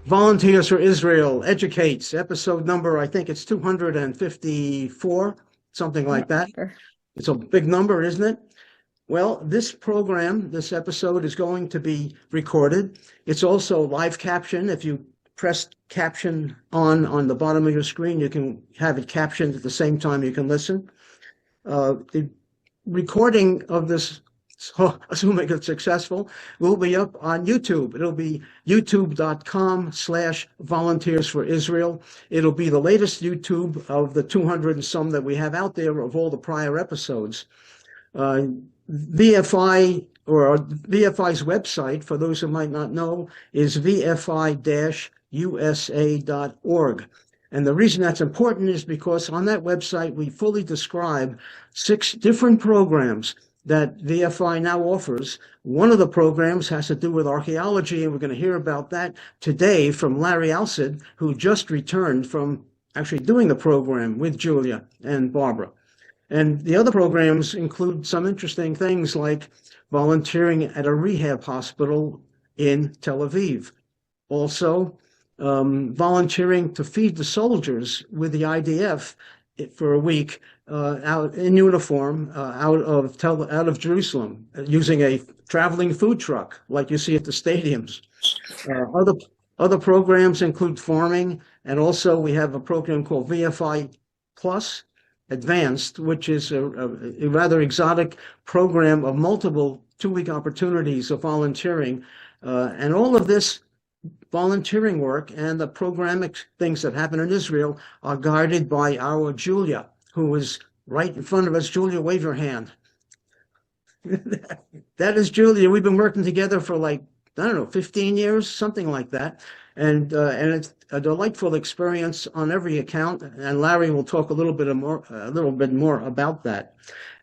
Volunteers for Israel Educates, episode number, I think it's 254, something I'm like not that. sure. It's a big number, isn't it? Well, this program, this episode is going to be recorded. It's also live caption. If you press caption on the bottom of your screen, you can have it captioned at the same time you can listen. The recording of this, so assuming it's successful, will be up on YouTube. It'll be youtube.com/volunteers for Israel. It'll be the latest YouTube of the 200 and some that we have out there of all the prior episodes. VFI or VFI's website, for those who might not know, is vfi-usa.org. And the reason that's important is because on that website, we fully describe 6 different programs that VFI now offers. One of the programs has to do with archaeology, and we're going to hear about that today from Larry Alssid, who just returned from actually doing the program with Julia and Barbara. And the other programs include some interesting things like volunteering at a rehab hospital in Tel Aviv. Also, volunteering to feed the soldiers with the IDF for a week out in uniform out of Jerusalem using a traveling food truck like you see at the stadiums. Other programs include farming, and also we have a program called VFI Plus Advanced, which is a rather exotic program of multiple 2-week opportunities of volunteering. And all of this volunteering work and the programming things that happen in Israel are guided by our Julia, who is right in front of us. Julia, wave your hand. That is Julia. We've been working together for like, I don't know, 15 years, something like that. And it's a delightful experience on every account. And Larry will talk a little bit more about that.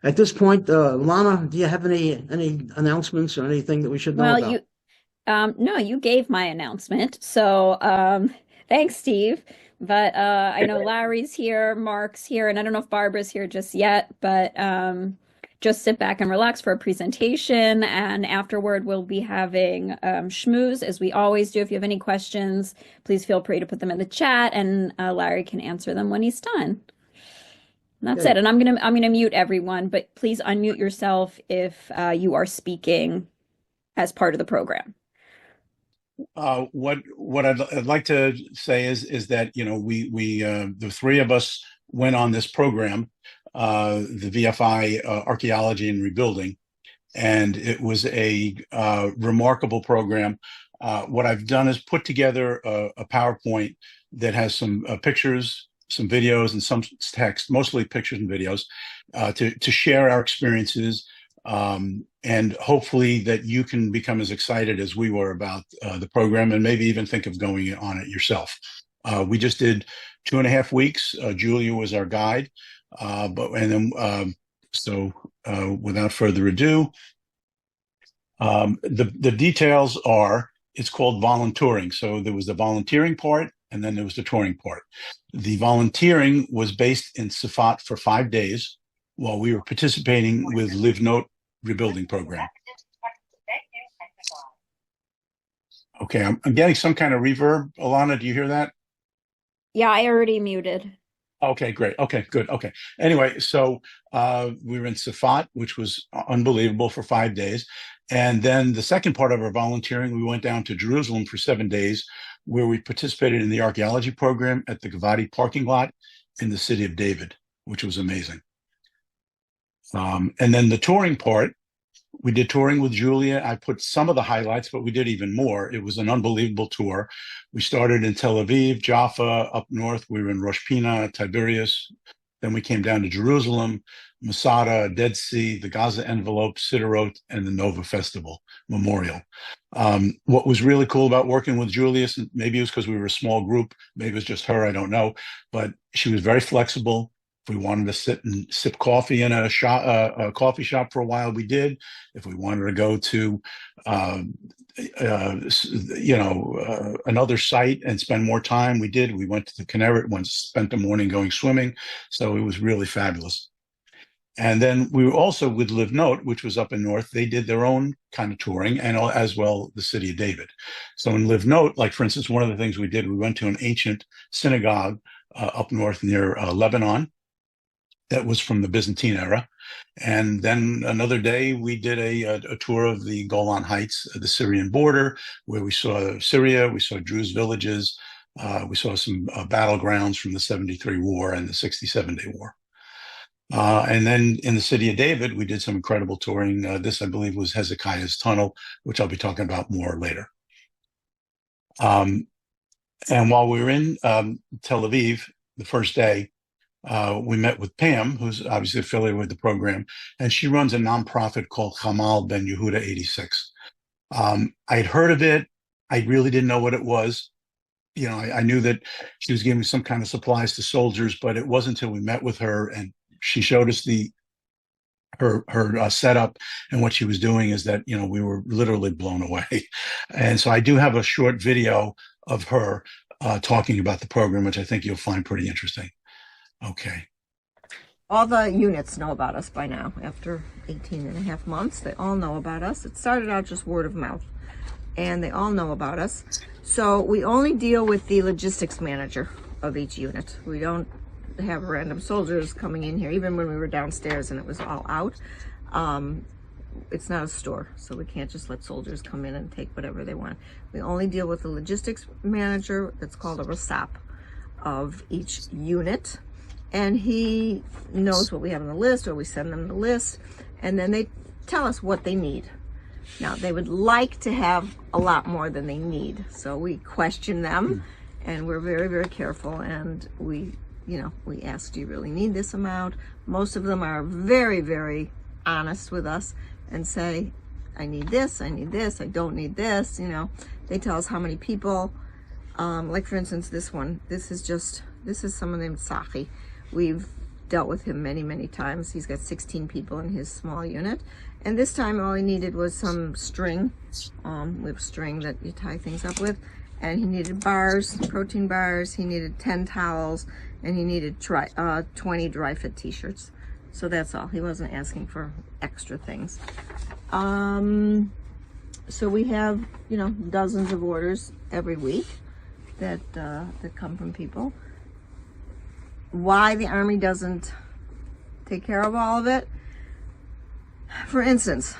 At this point, Lana, do you have any announcements or anything that we should know Well, about? no, you gave my announcement. So, thanks, Steve. But I know Larry's here, Mark's here, and I don't know if Barbara's here just yet, but just sit back and relax for a presentation. And afterward, we'll be having schmooze, as we always do. If you have any questions, please feel free to put them in the chat, and Larry can answer them when he's done. And that's Okay. it. And I'm gonna mute everyone, but please unmute yourself if you are speaking as part of the program. What I'd like to say is that we the 3 of us went on this program, the VFI Archaeology and Rebuilding, and it was a remarkable program. What I've done is put together a PowerPoint that has some pictures, some videos, and some text, mostly pictures and videos, to share our experiences. And hopefully that you can become as excited as we were about the program, and maybe even think of going on it yourself. We just did 2.5 weeks. Julia was our guide, without further ado, the details are, it's called volunteering. So there was the volunteering part, and then there was the touring part. The volunteering was based in Safat for 5 days while we were participating with Live Note Rebuilding Program. Okay, I'm getting some kind of reverb. Alana, do you hear that? Yeah, I already muted. Okay, great. Okay, good. Okay. Anyway, so we were in Safat, which was unbelievable, for 5 days. And then the second part of our volunteering, we went down to Jerusalem for 7 days, where we participated in the archaeology program at the Gavati parking lot in the city of David, which was amazing. And then the touring part, we did touring with Julia. I put some of the highlights, but we did even more. It was an unbelievable tour. We started in Tel Aviv, Jaffa, up north. We were in Rosh Pina, Tiberias. Then we came down to Jerusalem, Masada, Dead Sea, the Gaza Envelope, Siderot, and the Nova Festival Memorial. What was really cool about working with Julia, maybe it was because we were a small group, maybe it was just her, I don't know, but she was very flexible. If we wanted to sit and sip coffee in a coffee shop for a while, we did. If we wanted to go to, another site and spend more time, we did. We went to the Kinneret, spent the morning going swimming. So it was really fabulous. And then we were also with Live Note, which was up in North. They did their own kind of touring, and as well the city of David. So in Live Note, like for instance, one of the things we did, we went to an ancient synagogue up north near Lebanon that was from the Byzantine era. And then another day we did a tour of the Golan Heights, the Syrian border, where we saw Syria, we saw Druze villages, we saw some battlegrounds from the 73 war and the 67-day war. And then in the city of David, we did some incredible touring. This, I believe, was Hezekiah's Tunnel, which I'll be talking about more later. And while we were in Tel Aviv, the first day, we met with Pam, who's obviously affiliated with the program, and she runs a nonprofit called Hamal Ben Yehuda 86. I'd heard of it. I really didn't know what it was. You know, I knew that she was giving some kind of supplies to soldiers, but it wasn't until we met with her and she showed us her setup and what she was doing is that, you know, we were literally blown away. And so I do have a short video of her talking about the program, which I think you'll find pretty interesting. Okay. All the units know about us by now. After 18 and a half months, they all know about us. It started out just word of mouth, and they all know about us. So we only deal with the logistics manager of each unit. We don't have random soldiers coming in here, even when we were downstairs and it was all out. It's not a store, so we can't just let soldiers come in and take whatever they want. We only deal with the logistics manager, that's called a RSAP, of each unit. And he knows what we have on the list, or we send them the list, and then they tell us what they need. Now, they would like to have a lot more than they need, so we question them, and we're very, very careful, and we ask, do you really need this amount? Most of them are very, very honest with us and say, I need this, I don't need this, you know. They tell us how many people, like for instance, this is someone named Sachi. We've dealt with him many, many times. He's got 16 people in his small unit. And this time all he needed was some string, with string that you tie things up with. And he needed bars, protein bars, he needed 10 towels, and he needed 20 dry fit t-shirts. So that's all. He wasn't asking for extra things. So we have, you know, dozens of orders every week that come from people. Why the Army doesn't take care of all of it? For instance,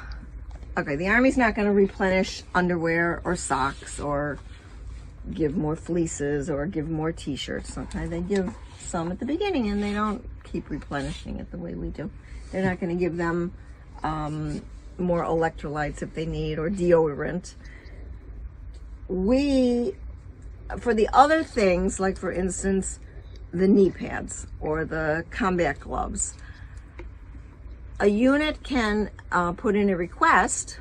okay, the Army's not going to replenish underwear or socks or give more fleeces or give more t-shirts. Sometimes they give some at the beginning and they don't keep replenishing it the way we do. They're not going to give them more electrolytes if they need, or deodorant. For the other things, like for instance, the knee pads or the combat gloves, a unit can put in a request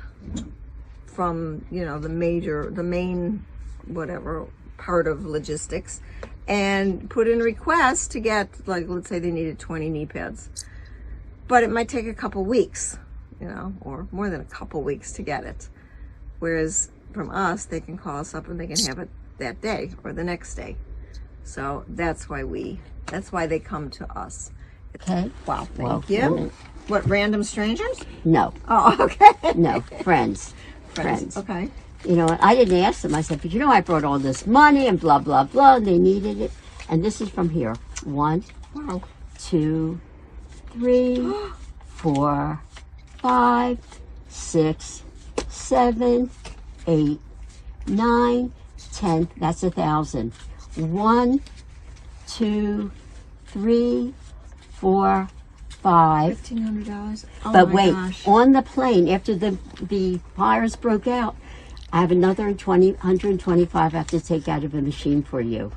from, you know, the main whatever part of logistics, and put in a request to get, like, let's say they needed 20 knee pads, but it might take a couple weeks, you know, or more than a couple weeks to get it. Whereas from us, they can call us up and they can have it that day or the next day. So that's why they come to us. Okay. Wow, thank you. What, random strangers? No. Oh, okay. No, friends. Friends. Okay. You know, I didn't ask them. I said, but you know, I brought all this money and blah, blah, blah, and they needed it. And this is from here. 1, Wow. 2, 3, 4, 5, 6, 7, 8, 9, 10. That's 1,000. 1, 2, 3, 4, 5. $1,500. Oh, But my wait, gosh. on the plane, after the fires broke out, I have another 125 I have to take out of a machine for you.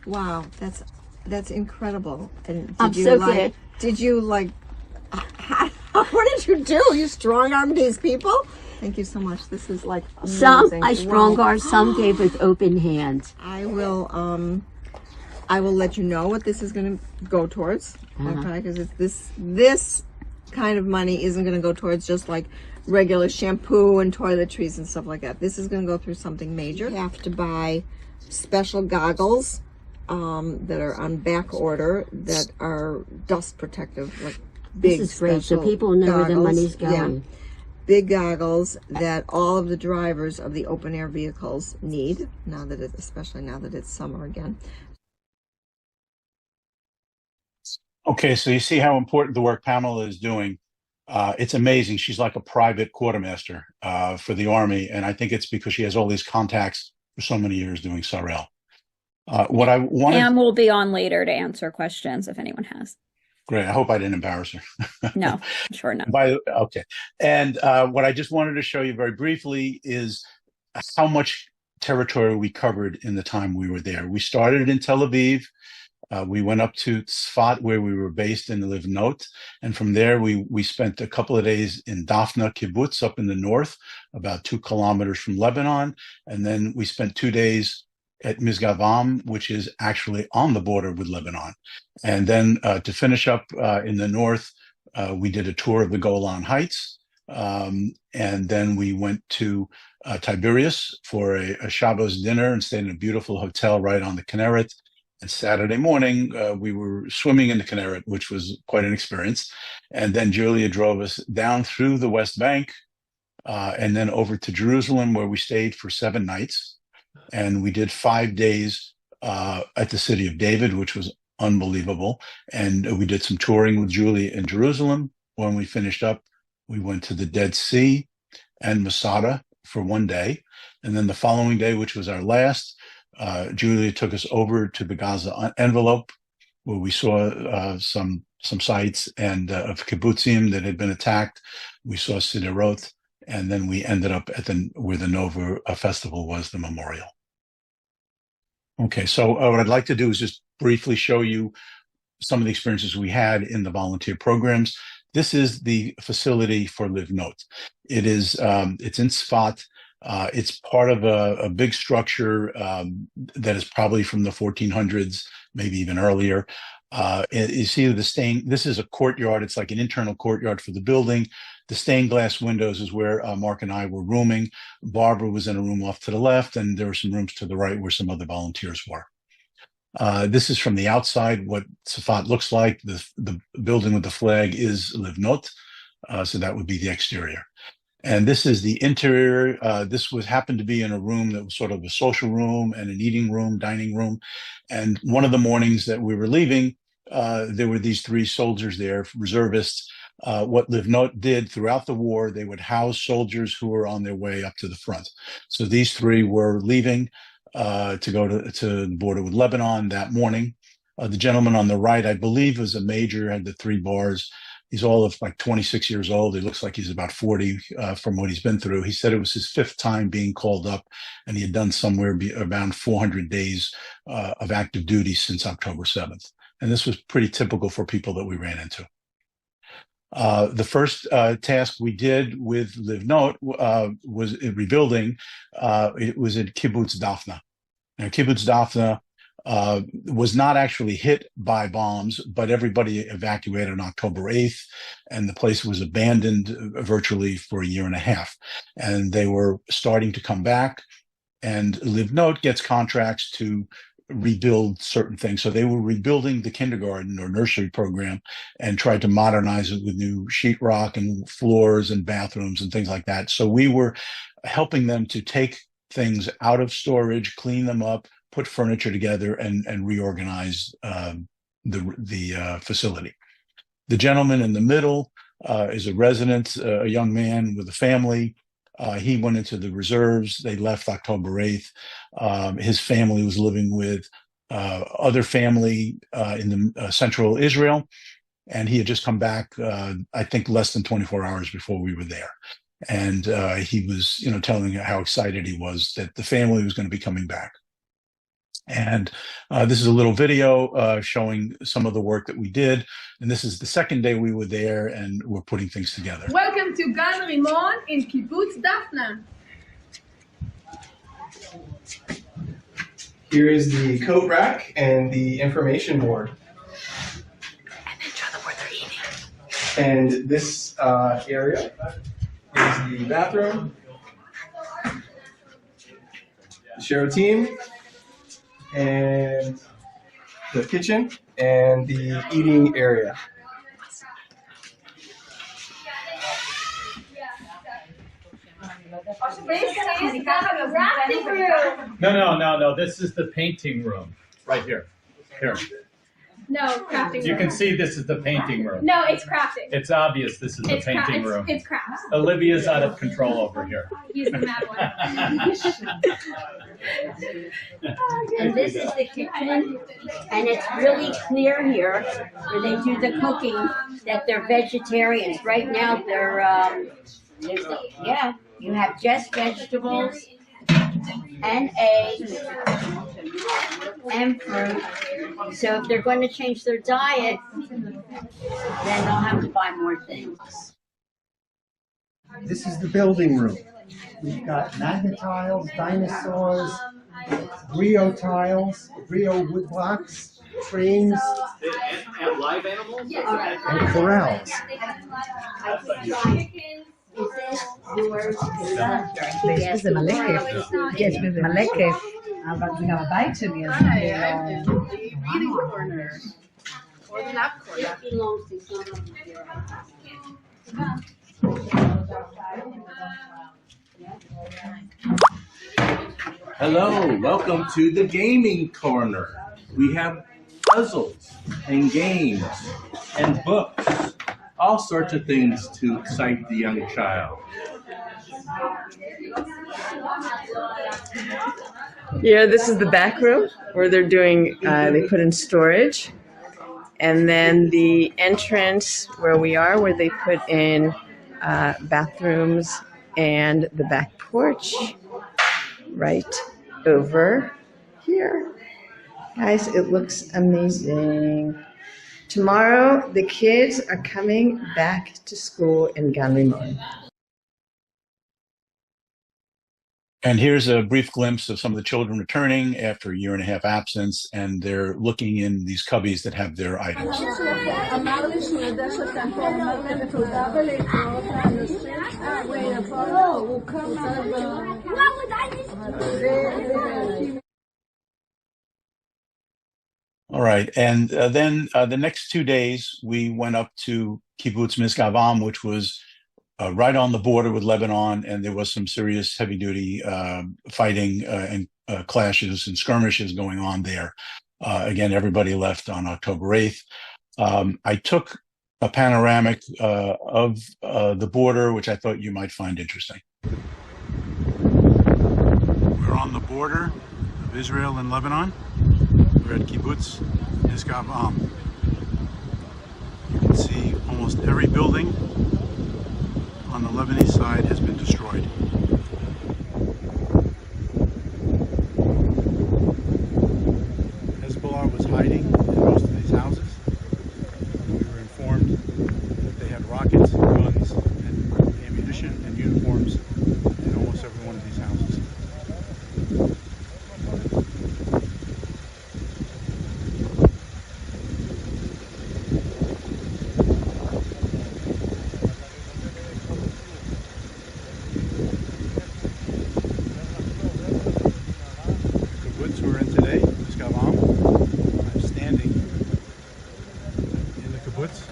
Wow, that's incredible. And I'm so glad. Did you like? What did you do? You strong-armed these people? Thank you so much. This is like amazing. Some I Wow. strong-armed, some gave with open hands. I will let you know what this is going to go towards. Okay, because this kind of money isn't going to go towards just like regular shampoo and toiletries and stuff like that. This is going to go through something major. You have to buy special goggles that are on back order that are dust protective, like big This is great, so special people know where the goggles. money's going. Yeah, big goggles that all of the drivers of the open air vehicles need, especially now that it's summer again. Okay, so you see how important the work Pamela is doing. It's amazing. She's like a private quartermaster for the Army, and I think it's because she has all these contacts for so many years doing SAREL. What I wanted... Pam will be on later to answer questions if anyone has. Great. I hope I didn't embarrass her. No, I'm sure not. Okay. And what I just wanted to show you very briefly is how much territory we covered in the time we were there. We started in Tel Aviv. We went up to Tzfat, where we were based in Livnot. And from there, we spent a couple of days in Dafna Kibbutz up in the north, about 2 kilometers from Lebanon. And then we spent 2 days at Mizgavam, which is actually on the border with Lebanon. And then to finish up in the north, we did a tour of the Golan Heights. And then we went to Tiberias for a Shabbos dinner and stayed in a beautiful hotel right on the Kinneret. And Saturday morning, we were swimming in the Kinneret, which was quite an experience. And then Julia drove us down through the West Bank and then over to Jerusalem, where we stayed for 7 nights. And we did 5 days at the city of David, which was unbelievable. And we did some touring with Julia in Jerusalem. When we finished up, we went to the Dead Sea and Masada for 1 day. And then the following day, which was our last, Julia took us over to the Gaza envelope, where we saw some sites and of kibbutzim that had been attacked. We saw Siderot, and then we ended up at where the Nova festival was, the memorial. Okay, so what I'd like to do is just briefly show you some of the experiences we had in the volunteer programs. This is the facility for Livnot. It is it's in Tzfat. It's part of a big structure that is probably from the 1400s, maybe even earlier. You see this is a courtyard. It's like an internal courtyard for the building. The stained glass windows is where Mark and I were rooming. Barbara was in a room off to the left, and there were some rooms to the right where some other volunteers were. This is from the outside, what Tzfat looks like. The building with the flag is Livnot, so that would be the exterior. And this is the interior. This happened to be in a room that was sort of a social room and an eating room, dining room. And one of the mornings that we were leaving, there were these 3 soldiers there, reservists. What Livnot did throughout the war, they would house soldiers who were on their way up to the front. So these 3 were leaving to go to the border with Lebanon that morning. The gentleman on the right, I believe, was a major, had the 3 bars. He's all of like 26 years old. He looks like he's about 40 from what he's been through. He said it was his 5th time being called up, and he had done somewhere around 400 days of active duty since October 7th. And this was pretty typical for people that we ran into. The first task we did with Livnot was in rebuilding. It was at Kibbutz Dafna. Now, Kibbutz Dafna was not actually hit by bombs, but everybody evacuated on October 8th, and the place was abandoned virtually for 1.5 years. And they were starting to come back, and Livnot gets contracts to rebuild certain things. So they were rebuilding the kindergarten or nursery program and tried to modernize it with new sheetrock and floors and bathrooms and things like that. So we were helping them to take things out of storage, clean them up, put furniture together, and reorganize the facility. The gentleman in the middle is a resident, a young man with a family. He went into the reserves. They left October 8th. His family was living with other family in the central Israel, and he had just come back, I think, less than 24 hours before we were there. And he was, telling how excited he was that the family was going to be coming back. And this is a little video showing some of the work that we did. And this is the second day we were there, and we're putting things together. Welcome to Gan Rimon in Kibbutz Dafna. Here is the coat rack and the information board. And then show them where they're eating. And this area is the bathroom, the share team, and the kitchen, and the eating area. This is the crafting room. No. This is the painting room. Right here. Here. No, crafting room. You can see this is the painting room. No, it's crafting. It's obvious this is the painting room. It's crafts. Olivia's out of control over here. He's the mad one. And this is the kitchen, and it's really clear here where they do the cooking that they're vegetarians. Right now, you have just vegetables and eggs and fruit. So if they're going to change their diet, then they'll have to buy more things. This is the building room. We've got magnet tiles, dinosaurs, Brio tiles, Brio wood blocks, trains, And live animals? and corrals. This is a malekef. Yes, with a malekef. Wat we gaan buiten weer. Reading corner. Or the lab corner. Hello, welcome to the gaming corner. We have puzzles and games and books, all sorts of things to excite the young child. Yeah, this is the back room where they're doing, they put in storage. And then the entrance where we are, where they put in bathrooms and the back porch right over here. Guys, it looks amazing. Tomorrow, the kids are coming back to school in Ganlimon. And here's a brief glimpse of some of the children returning after a year and a half absence, and they're looking in these cubbies that have their items. All right, and then the next 2 days, we went up to Kibbutz Mizgavam, which was right on the border with Lebanon, and there was some serious heavy-duty fighting and clashes and skirmishes going on there. Again, everybody left on October 8th. I took a panoramic of the border, which I thought you might find interesting. We're on the border of Israel and Lebanon. We're at Kibbutz Mizgavam. You can see almost every building on the Lebanese side has been destroyed. Hezbollah was hiding in most of these houses. We were informed that they had rockets, guns, and ammunition and uniforms in almost every one of these houses. We're in today, Mizgavam. I'm standing in the kibbutz.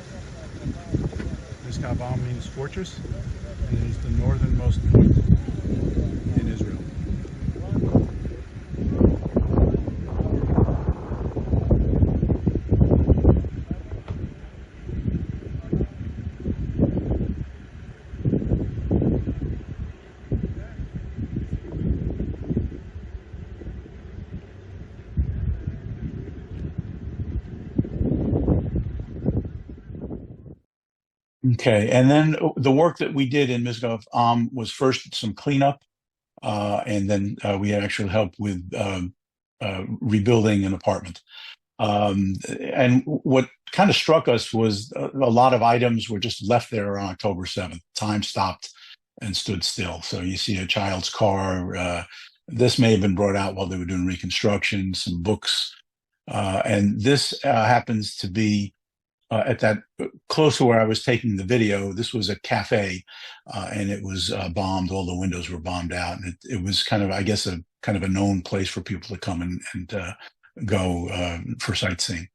Mizgavam means fortress, and it is the northernmost point in Israel. Okay, and then the work that we did in Mizgavam was first some cleanup, and then we had actually help with rebuilding an apartment. And what kind of struck us was a lot of items were just left there on October 7th. Time stopped and stood still. So you see a child's car. This may have been brought out while they were doing reconstruction, some books. And this happens to be at that close to where I was taking the video. This was a cafe, and it was bombed. All the windows were bombed out, and it was kind of, I guess, a kind of a known place for people to come and go for sightseeing.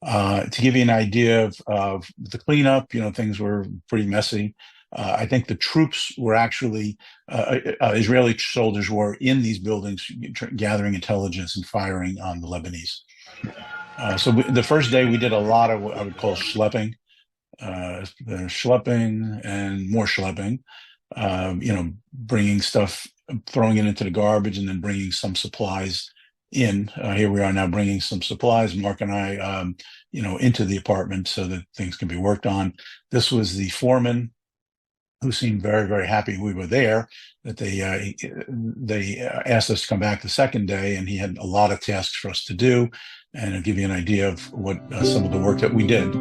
To give you an idea of the cleanup, things were pretty messy. I think the troops were actually, Israeli soldiers were in these buildings gathering intelligence and firing on the Lebanese. So the first day we did a lot of what I would call schlepping, schlepping and more schlepping, bringing stuff, throwing it into the garbage, and then bringing some supplies in. Here we are now bringing some supplies, Mark and I, into the apartment so that things can be worked on. This was the foreman, who seemed very, very happy we were there, that they asked us to come back the second day, and he had a lot of tasks for us to do, and I'll give you an idea of what some of the work that we did.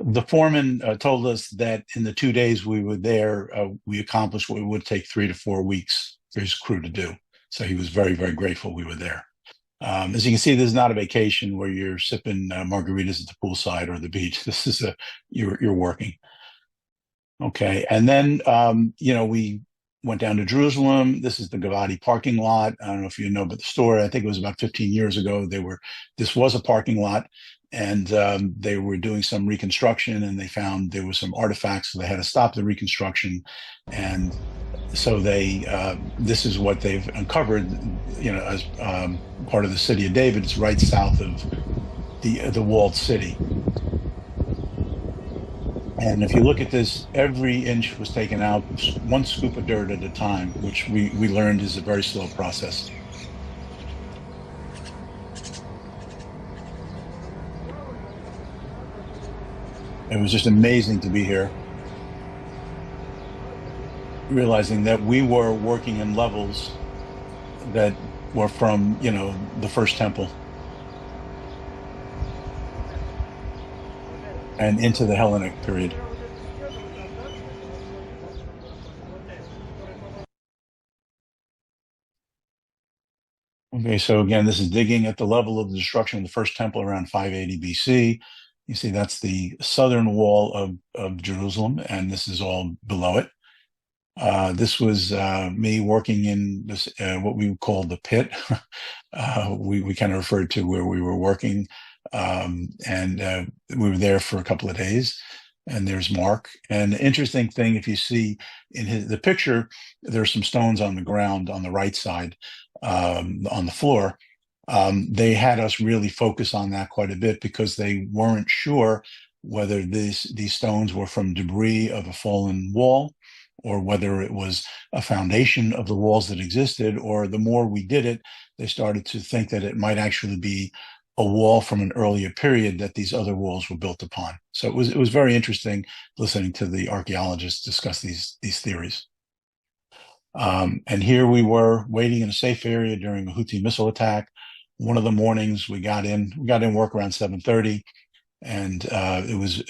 The foreman told us that in the 2 days we were there, we accomplished what it would take 3 to 4 weeks for his crew to do. So he was very, very grateful we were there. As you can see, this is not a vacation where you're sipping margaritas at the poolside or the beach. This is you're working. Okay, and then we went down to Jerusalem. This is the Gavati parking lot. I don't know if you know about the story. I think it was about 15 years ago. This was a parking lot, and they were doing some reconstruction, and they found there were some artifacts, so they had to stop the reconstruction. And so this is what they've uncovered, as part of the city of David. It's right south of the walled city. And if you look at this, every inch was taken out, one scoop of dirt at a time, which we learned is a very slow process. It was just amazing to be here, realizing that we were working in levels that were from, the first temple and into the Hellenic period. Okay, so again, this is digging at the level of the destruction of the first temple around 580 BC. You see, that's the southern wall of Jerusalem, and this is all below it. This was me working in this what we call the pit. We kind of referred to where we were working, and we were there for a couple of days. And there's Mark. And the interesting thing, if you see in the picture, there's some stones on the ground on the right side, on the floor. They had us really focus on that quite a bit because they weren't sure whether these stones were from debris of a fallen wall, or whether it was a foundation of the walls that existed, or the more we did it, they started to think that it might actually be a wall from an earlier period that these other walls were built upon. So it was very interesting listening to the archaeologists discuss these theories. And here we were waiting in a safe area during a Houthi missile attack. One of the mornings we got in work around 7:30, and it was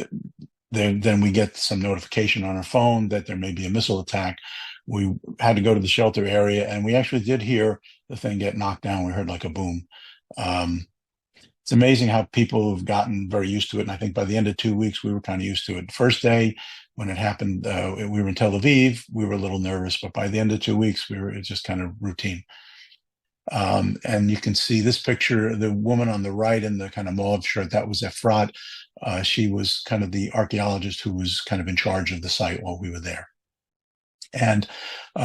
then we get some notification on our phone that there may be a missile attack. We had to go to the shelter area, and we actually did hear the thing get knocked down. We heard like a boom. It's amazing how people have gotten very used to it. And I think by the end of 2 weeks, we were kind of used to it. First day when it happened, we were in Tel Aviv. We were a little nervous, but by the end of 2 weeks, it's just kind of routine. And you can see this picture, the woman on the right in the kind of mauve shirt, that was Efrat. She was kind of the archaeologist who was kind of in charge of the site while we were there. And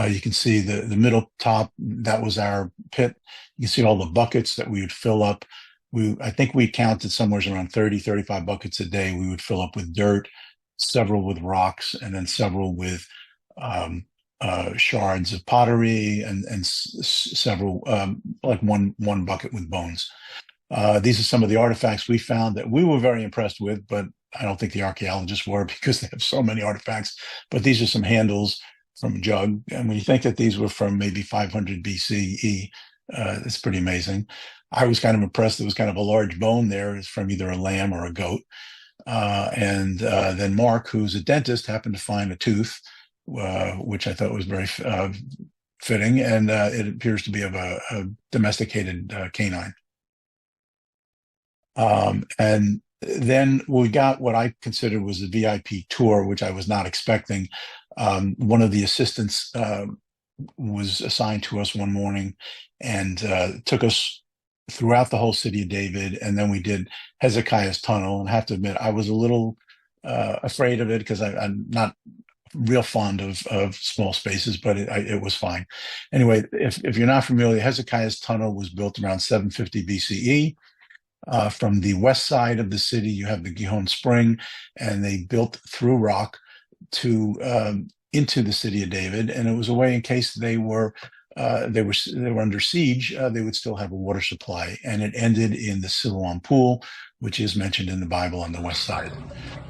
you can see the middle top, that was our pit. You can see all the buckets that we would fill up I think we counted somewhere around 30, 35 buckets a day. We would fill up with dirt, several with rocks, and then several with shards of pottery, and several, like one bucket with bones. These are some of the artifacts we found that we were very impressed with, but I don't think the archaeologists were, because they have so many artifacts. But these are some handles from a jug. And when you think that these were from maybe 500 BCE, it's pretty amazing. I was kind of impressed. There was kind of a large bone there. It's from either a lamb or a goat. And then Mark, who's a dentist, happened to find a tooth, which I thought was very fitting. And it appears to be of a domesticated canine. And then we got what I considered was a VIP tour, which I was not expecting. One of the assistants was assigned to us one morning and took us throughout the whole city of David. And then we did Hezekiah's tunnel. And I have to admit, I was a little afraid of it, because I'm not real fond of small spaces, but it was fine. Anyway, if you're not familiar, Hezekiah's tunnel was built around 750 BCE. From the west side of the city, you have the Gihon Spring, and they built through rock to into the city of David. And it was a way, in case they were under siege, they would still have a water supply. And it ended in the Siloam Pool, which is mentioned in the Bible on the west side.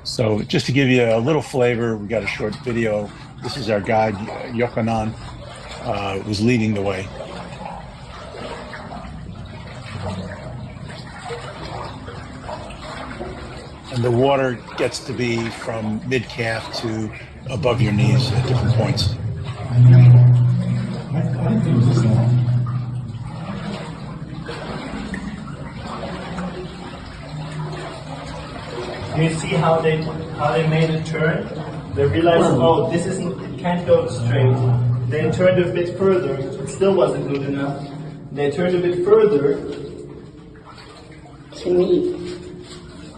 So just to give you a little flavor, we got a short video. This is our guide, Yochanan, was leading the way. And the water gets to be from mid-calf to above your knees at different points. Do you see how they made a turn? They realized, oh, this isn't, it can't go straight. They turned a bit further. It still wasn't good enough. They turned a bit further to me.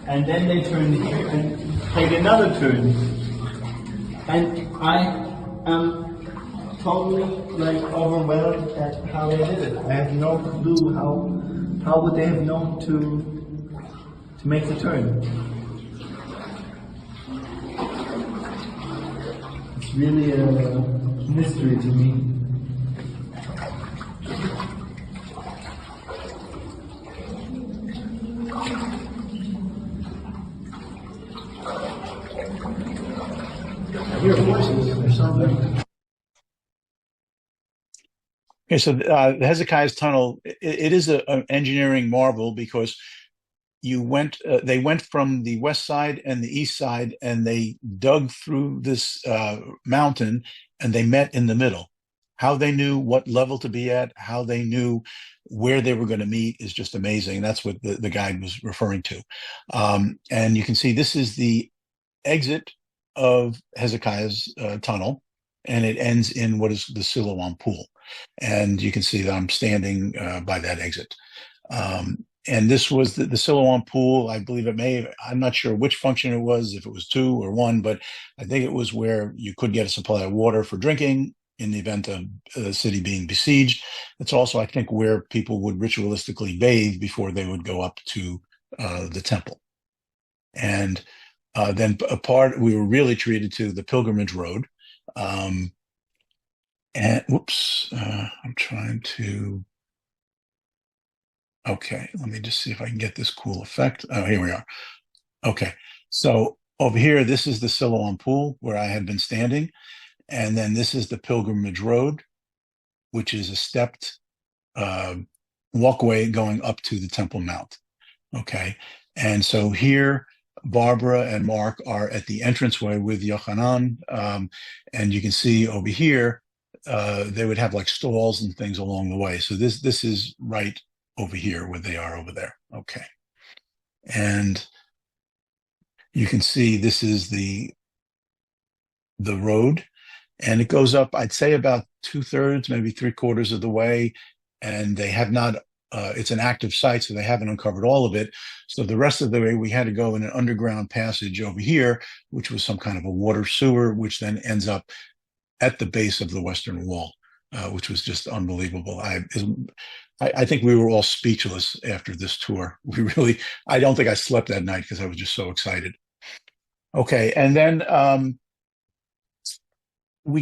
And then they turned here and take another turn. And I am totally overwhelmed at how they did it. I have no clue how would they have known to make the turn. It's really a mystery to me. Okay, so the Hezekiah's tunnel, it is an engineering marvel, because they went from the west side and the east side, and they dug through this mountain, and they met in the middle. How they knew what level to be at, how they knew where they were going to meet, is just amazing. That's what the guide was referring to. And you can see this is the exit of Hezekiah's tunnel, and it ends in what is the Siloam Pool. And you can see that I'm standing by that exit. And this was the Siloam Pool. I believe I'm not sure which function it was, if it was 2 or 1, but I think it was where you could get a supply of water for drinking in the event of the city being besieged. It's also, I think, where people would ritualistically bathe before they would go up to the temple. And then we were really treated to the pilgrimage road. And whoops, I'm trying to. Okay, let me just see if I can get this cool effect. Oh, here we are. Okay, so over here, this is the Siloam Pool where I had been standing. And then this is the pilgrimage road, which is a stepped walkway going up to the Temple Mount. Okay, and so here, Barbara and Mark are at the entranceway with Yochanan. And you can see over here, they would have like stalls and things along the way. So this is right over here where they are over there. Okay. And you can see this is the road, and it goes up, I'd say about 2/3, maybe 3/4 of the way. And they have not, it's an active site, so they haven't uncovered all of it. So the rest of the way, we had to go in an underground passage over here, which was some kind of a water sewer, which then ends up at the base of the western wall. which was just unbelievable. I think we were all speechless after this tour. I don't think I slept that night because I was just so excited. Okay, and then we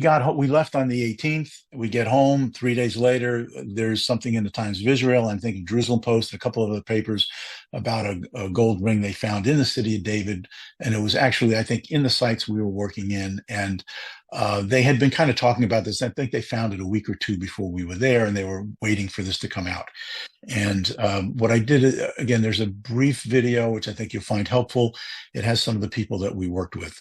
left on the 18th. We get home 3 days later. There's something in the Times of Israel, I'm thinking Jerusalem Post, a couple of other papers about a gold ring they found in the city of David. And it was actually, I think, in the sites we were working in. And they had been kind of talking about this. I think they found it a week or two before we were there, and they were waiting for this to come out. And what I did, again, there's a brief video, which I think you'll find helpful. It has some of the people that we worked with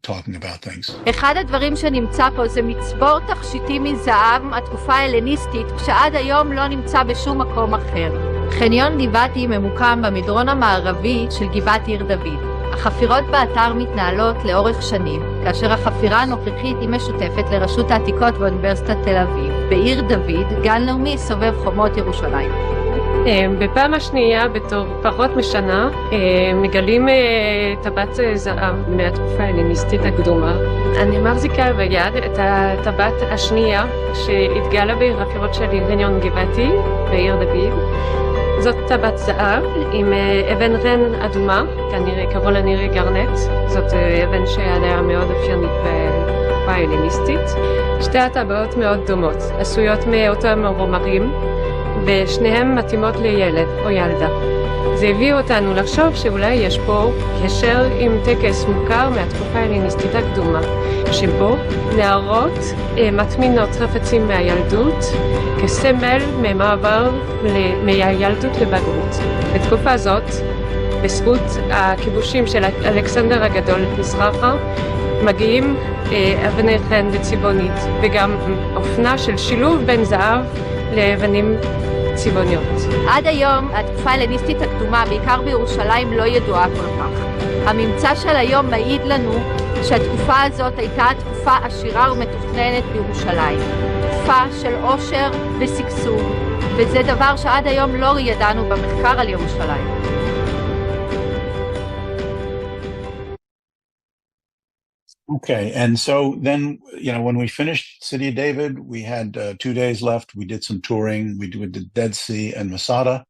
talking about things. אחד הדברים שנמצא פה זה מצבור תכשיטים מזהב מהתקופה ההלניסטית שעד היום לא נמצא בשום מקום אחר. חניון גבעתי ממוקם במדרון המערבי של גבעת עיר דוד. החפירות באתר מתנהלות לאורך שנים, כאשר החפירה הנוכחית היא משותפת לרשות העתיקות באוניברסיטת תל אביב. בעיר דוד, גן לאומי סובב חומות ירושלים. בפעם השנייה, בתור פחות משנה, מגלים טבעת זהב מהתקופה ההלניסטית הקדומה. אני מחזיקה ביד את הטבעת השנייה שהתגלה בחפירות של חניון גבעתי בעיר דוד. זאת טבעת זהב עם אבן רן אדומה, ככל הנראה גרנט. זאת אבן שעליה מאוד אופיינית בתקופה ההלניסטית. שתי הטבעות מאוד דומות, עשויות מאותם חומרים, ושניהם מתאימות לילד או ילדה. זה הביא אותנו לחשוב שאולי יש פה קשר עם טקס מוכר מהתקופה ההלניסטית הקדומה, שבו נערות מטמינות חפצים מהילדות כסמל ממעבר מהילדות לבגרות. בתקופה זאת, בזכות הכיבושים של אלכסנדר הגדול מזרחה, מגיעים אבני חן וצבעונית, וגם אופנה של שילוב בין זהב לאבנים צבעוניות. עד היום התקופה ההלניסטית הקדומה, בעיקר בירושלים, לא ידועה כל כך. הממצא של היום מעיד לנו שהתקופה הזאת הייתה תקופה עשירה ומתוכננת בירושלים. תקופה של עושר ושגשוג, וזה דבר שעד היום לא ידענו במחקר על ירושלים. Okay, and so then, when we finished City of David, we had 2 days left. We did some touring. We did the Dead Sea and Masada.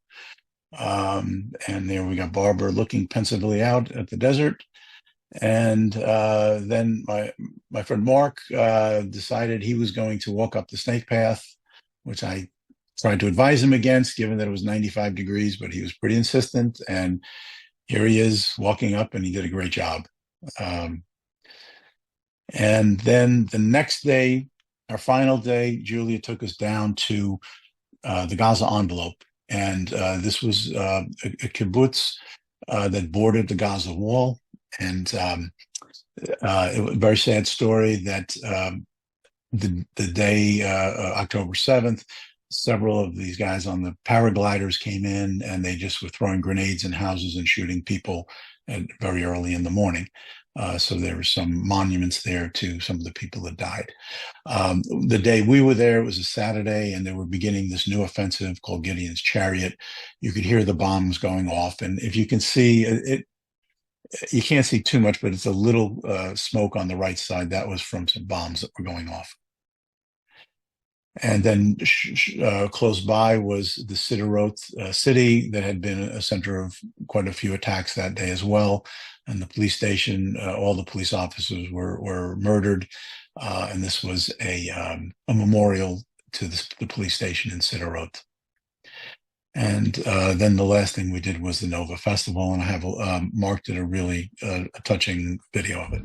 And there we got Barbara looking pensively out at the desert. And then my friend Mark decided he was going to walk up the snake path, which I tried to advise him against, given that it was 95 degrees, but he was pretty insistent. And here he is walking up, and he did a great job. And then the next day, our final day, Julia took us down to the Gaza envelope. And this was a kibbutz that bordered the Gaza wall. And it was a very sad story that the day, October 7th, several of these guys on the paragliders came in, and they just were throwing grenades in houses and shooting people very early in the morning. So there were some monuments there to some of the people that died. The day we were there, it was a Saturday, and they were beginning this new offensive called Gideon's Chariot. You could hear the bombs going off. And if you can see it, you can't see too much, but it's a little smoke on the right side. That was from some bombs that were going off. And then close by was the Sderot city that had been a center of quite a few attacks that day as well. And the police station, all the police officers were murdered. And this was a memorial to the police station in Sderot. And then the last thing we did was the Nova Festival, and I have Mark did a really touching video of it.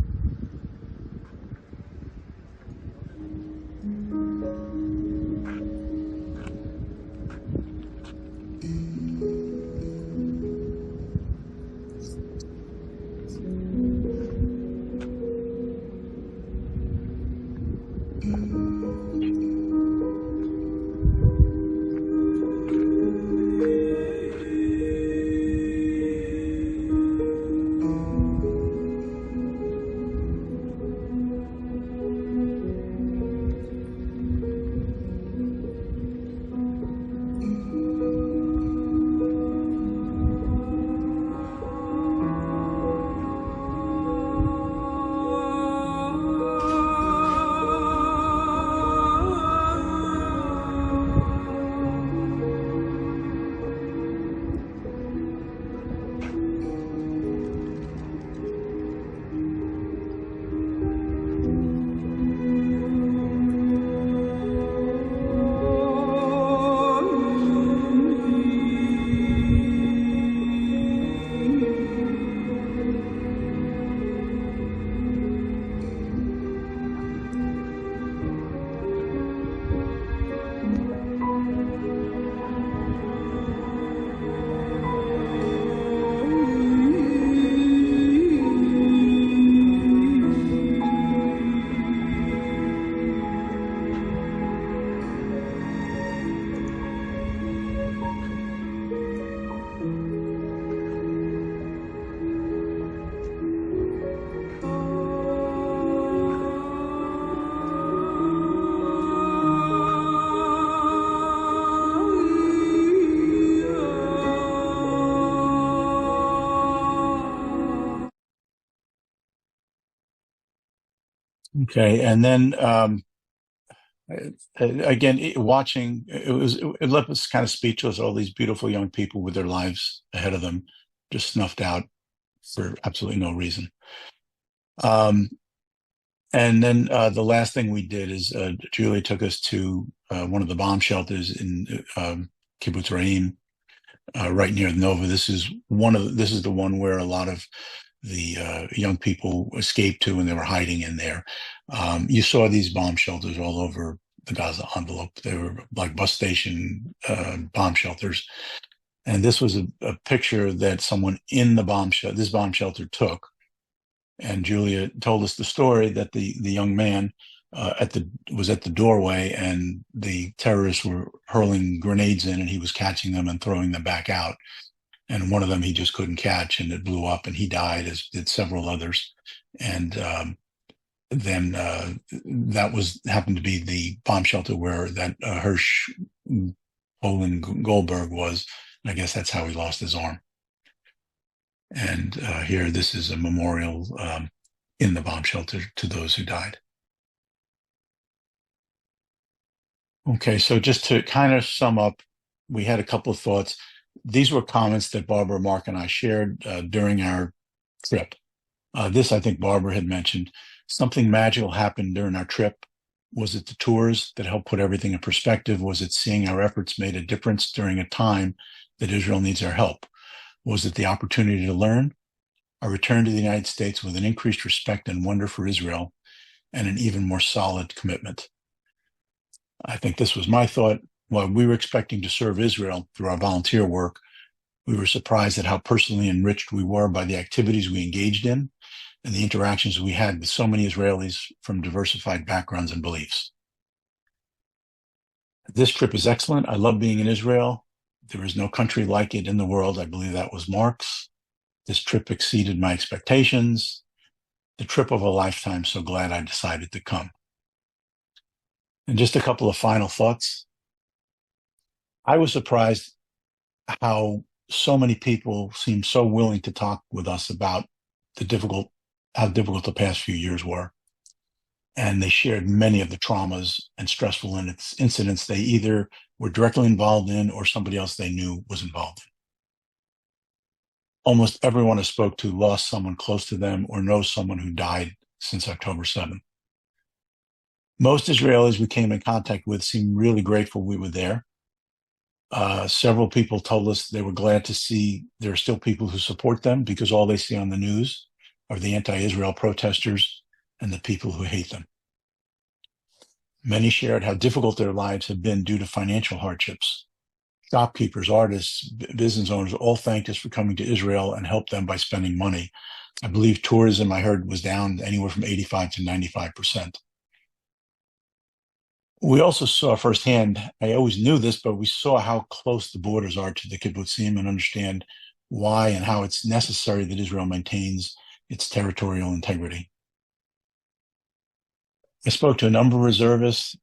Okay, and then again, watching it left us kind of speechless. All these beautiful young people with their lives ahead of them, just snuffed out for absolutely no reason. And then the last thing we did is Julia took us to one of the bomb shelters in Kibbutz Re'im, right near Nova. This is the one where a lot of the young people escaped to, and they were hiding in there. You saw these bomb shelters all over the Gaza envelope. They were like bus station bomb shelters. And this was a picture that someone in this bomb shelter took. And Julia told us the story that the young man was at the doorway, and the terrorists were hurling grenades in, and he was catching them and throwing them back out. And one of them he just couldn't catch, and it blew up, and he died, as did several others. And then that happened to be the bomb shelter where that Hirsch Olin Goldberg was. I guess that's how he lost his arm. And here, this is a memorial in the bomb shelter to those who died. Okay, so just to kind of sum up, we had a couple of thoughts. These were comments that Barbara, Mark, and I shared during our trip. This, I think Barbara had mentioned. Something magical happened during our trip. Was it the tours that helped put everything in perspective? Was it seeing our efforts made a difference during a time that Israel needs our help? Was it the opportunity to learn? A return to the United States with an increased respect and wonder for Israel, and an even more solid commitment? I think this was my thought. While we were expecting to serve Israel through our volunteer work, we were surprised at how personally enriched we were by the activities we engaged in and the interactions we had with so many Israelis from diversified backgrounds and beliefs. This trip is excellent. I love being in Israel. There is no country like it in the world. I believe that was Mark's. This trip exceeded my expectations. The trip of a lifetime. So glad I decided to come. And just a couple of final thoughts. I was surprised how so many people seemed so willing to talk with us about how difficult the past few years were. And they shared many of the traumas and stressful incidents they either were directly involved in or somebody else they knew was involved in. Almost everyone I spoke to lost someone close to them or knows someone who died since October 7th. Most Israelis we came in contact with seemed really grateful we were there. Several people told us they were glad to see there are still people who support them, because all they see on the news are the anti-Israel protesters and the people who hate them. Many shared how difficult their lives have been due to financial hardships. Shopkeepers, artists, business owners all thanked us for coming to Israel and helped them by spending money. I believe tourism, I heard, was down anywhere from 85 to 95%. We also saw firsthand, I always knew this, but we saw how close the borders are to the kibbutzim and understand why and how it's necessary that Israel maintains its territorial integrity. I spoke to a number of reservists.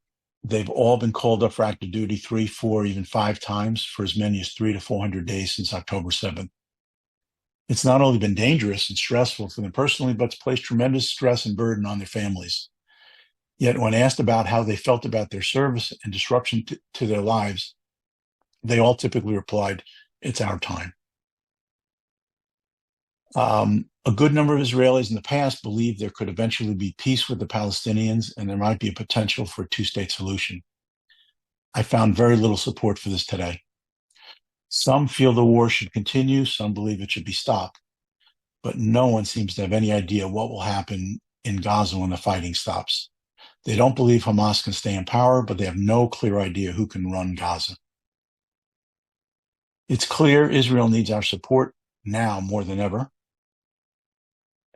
They've all been called up for active duty 3, 4, even 5 times for as many as 300 to 400 days since October 7th. It's not only been dangerous and stressful for them personally, but it's placed tremendous stress and burden on their families. Yet when asked about how they felt about their service and disruption to their lives, they all typically replied, "It's our time." A good number of Israelis in the past believed there could eventually be peace with the Palestinians and there might be a potential for a 2-state solution. I found very little support for this today. Some feel the war should continue, some believe it should be stopped, but no one seems to have any idea what will happen in Gaza when the fighting stops. They don't believe Hamas can stay in power, but they have no clear idea who can run Gaza. It's clear Israel needs our support now more than ever.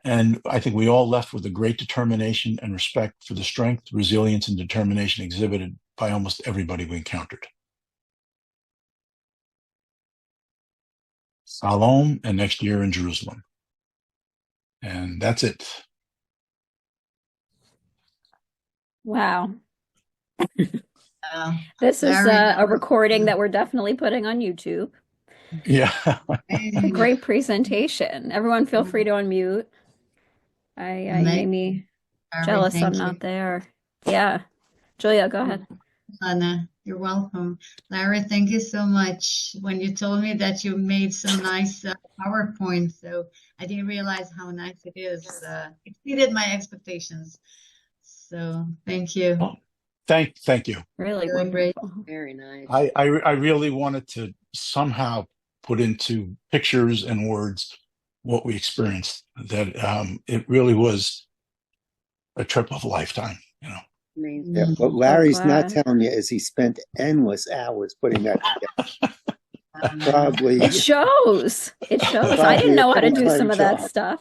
And I think we all left with a great determination and respect for the strength, resilience, and determination exhibited by almost everybody we encountered. Shalom, and next year in Jerusalem. And that's it. Wow. This is a recording that we're definitely putting on YouTube. Yeah. A great presentation. Everyone feel free to unmute. jealous thank I'm you. not there. Yeah. Julia, go ahead. Anna, you're welcome. Larry, thank you so much. When you told me that you made some nice PowerPoint, so I didn't realize how nice it is. Exceeded my expectations. So thank you. Oh, thank you. Really Doing great. Very nice. I really wanted to somehow put into pictures and words what we experienced. That it really was a trip of a lifetime. Amazing. Yeah, what So Larry's not glad. telling you is he spent endless hours putting that together. Probably, It shows. It shows. I probably didn't a know how to do full-time some of that job. stuff.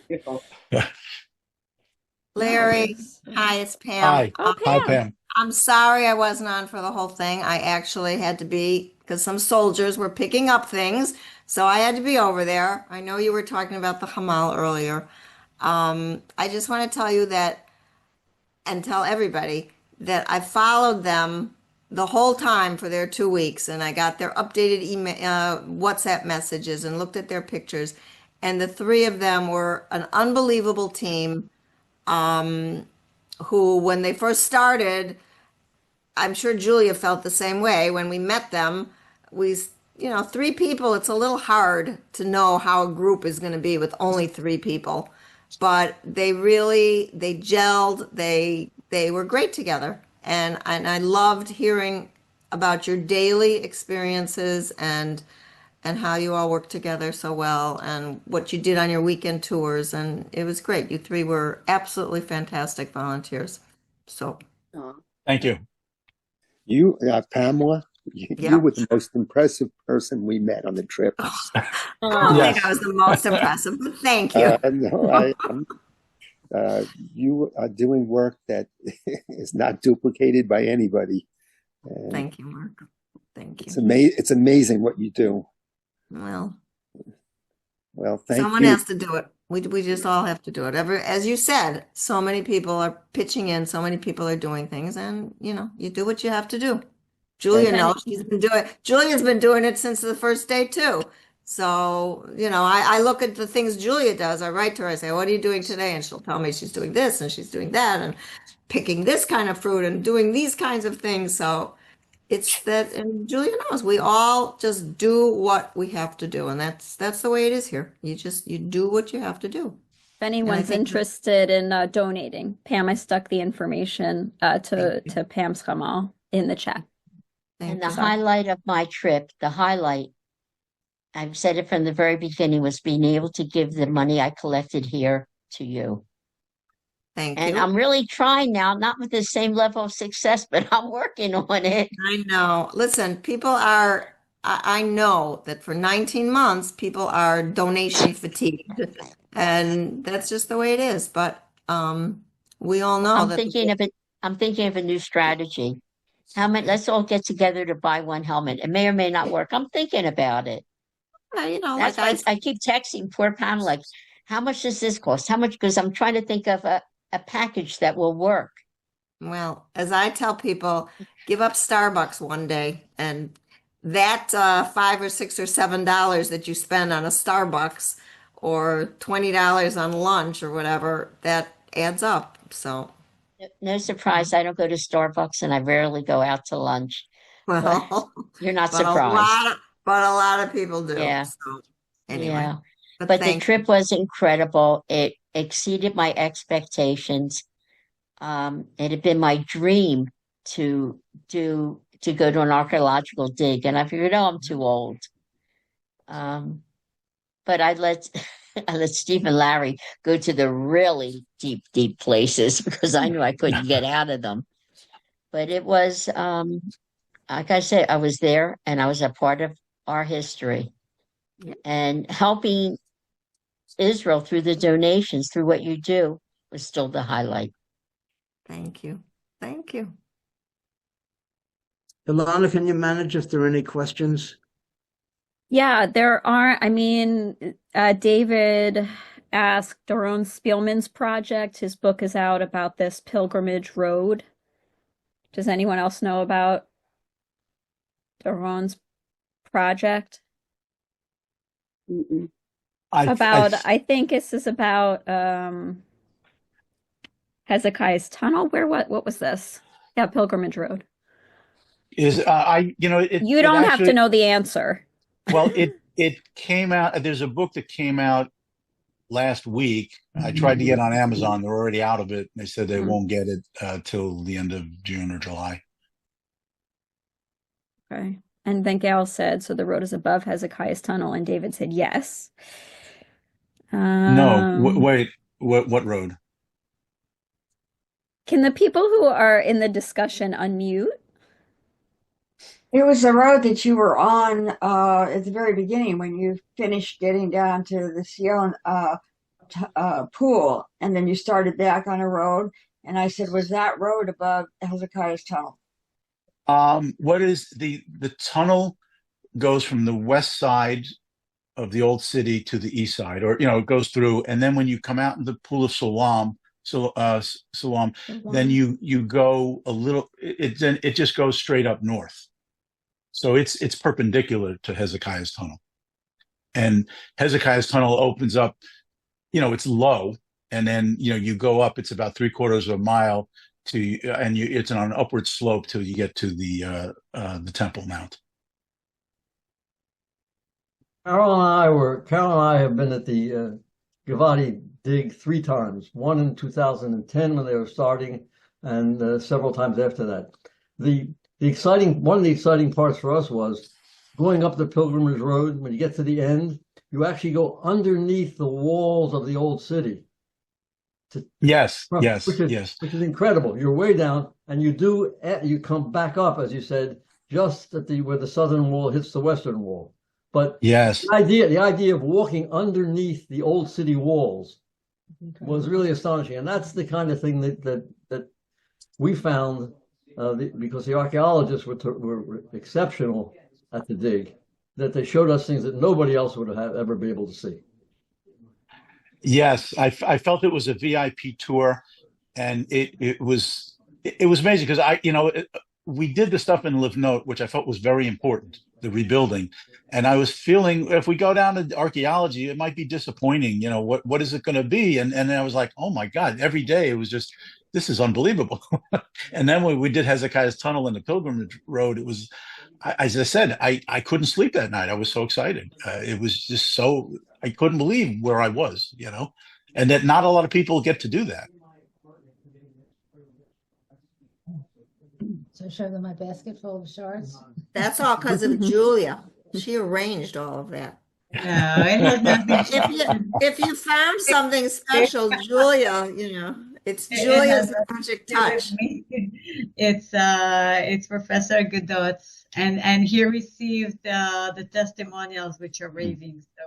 Larry, hi, it's Pam. Hi, Oh, hi, Pam. Pam. I'm sorry I wasn't on for the whole thing. I actually had to be because some soldiers were picking up things, so I had to be over there. I know you were talking about the Hamal earlier. I just want to tell you that and tell everybody that I followed them the whole time for their 2 weeks, and I got their updated email, WhatsApp messages, and looked at their pictures. And the three of them were an unbelievable team. Who, when they first started, I'm sure Julia felt the same way. When we met them, three people, it's a little hard to know how a group is going to be with only three people. But they gelled, they were great together. And I loved hearing about your daily experiences and how you all work together so well and what you did on your weekend tours. And it was great. You three were absolutely fantastic volunteers. So Thank you. You, Pamela, you Yeah. were the most impressive person we met on the trip. I don't think I was the most impressive, but thank you. You are doing work that is not duplicated by anybody. And Thank you, Mark. Thank you. it's amazing what you do. Well, thank someone you. has to do it. We just all have to do it. As you said, so many people are pitching in, so many people are doing things, and you do what you have to do. Julia knows Julia's been doing it since the first day too. So, I look at the things Julia does. I write to her, I say, what are you doing today? And she'll tell me she's doing this and she's doing that and picking this kind of fruit and doing these kinds of things. So it's that, and Julia knows we all just do what we have to do. And that's the way it is here. You do what you have to do. If anyone's interested in donating, Pam, I stuck the information to Pam's Hamal in the chat. And the highlight of my trip, I've said it from the very beginning, was being able to give the money I collected here to you. Thank And you. I'm really trying now, not with the same level of success, but I'm working on it. I know. Listen, I know that for 19 months, people are donation fatigued. And that's just the way it is. But we all know I'm thinking of a new strategy. Let's all get together to buy one helmet. It may or may not work. I'm thinking about it. That's why I keep texting poor Pam, like, how much does this cost? How much? Because I'm trying to think of a package that will work. Well, as I tell people, give up Starbucks one day, and that $5 or $6 or $7 that you spend on a Starbucks, or $20 on lunch or whatever, that adds up. So, no surprise, I don't go to Starbucks, and I rarely go out to lunch. Well, you're not but surprised. But a lot of people do. Yeah. So, anyway. Yeah. But the trip was incredible. It exceeded my expectations. It had been my dream to go to an archaeological dig, and I figured, I'm too old. But I let Steve and Larry go to the really deep, deep places because I knew I couldn't get out of them. But it was, like I said, I was there and I was a part of our history. And helping Israel through the donations, through what you do, was still the highlight. Thank you. Thank you. Ilana, can you manage if there are any questions? Yeah, there are. I mean, David asked Doron Spielman's project. His book is out about this pilgrimage road. Does anyone else know about Doron's project? I think this is about kind Hezekiah's Tunnel. What was this? Yeah, Pilgrimage Road. You don't have to know the answer. Well, it came out. There's a book that came out last week. I tried to get on Amazon. They're already out of it. They said they won't get it till the end of June or July. Okay. And then Gail said, so the road is above Hezekiah's Tunnel, and David said yes. No, wait, what road? Can the people who are in the discussion unmute? It was the road that you were on at the very beginning when you finished getting down to the Sion pool, and then you started back on a road. And I said, was that road above Hezekiah's Tunnel? What is the tunnel goes from the west side of the old city to the east side, or it goes through, and then when you come out in the pool of Siloam, then you go a little. It just goes straight up north. So it's perpendicular to Hezekiah's Tunnel. And Hezekiah's Tunnel opens up, it's low. And then, you go up, it's about 3/4 of a mile it's on an upward slope till you get to the Temple Mount. Carol and I have been at the Givati dig 3 times, one in 2010 when they were starting, and several times after that. One of the exciting parts for us was going up the Pilgrimage Road. When you get to the end, you actually go underneath the walls of the old city. Yes. Which is incredible. You're way down, and you come back up, as you said, just at where the southern wall hits the western wall. But yes, the idea of walking underneath the old city walls was really astonishing, and that's the kind of thing that we found. Because the archaeologists were exceptional at the dig, that they showed us things that nobody else would have ever been able to see. Yes, I felt it was a VIP tour, and it was amazing because we did the stuff in Livnot, which I felt was very important, the rebuilding, and I was feeling if we go down to archaeology, it might be disappointing. What is it going to be? And I was like, oh my God, every day it was just. This is unbelievable. And then when we did Hezekiah's Tunnel and the Pilgrimage Road, it was, as I said, I couldn't sleep that night. I was so excited. It was just I couldn't believe where I was, and that not a lot of people get to do that. So show them my basket full of shards. That's all because of Julia. She arranged all of that. No, it has nothing. If you found something special, Julia, it's Julia's magic touch. It's Professor Godot's, and he received the testimonials, which are raving. So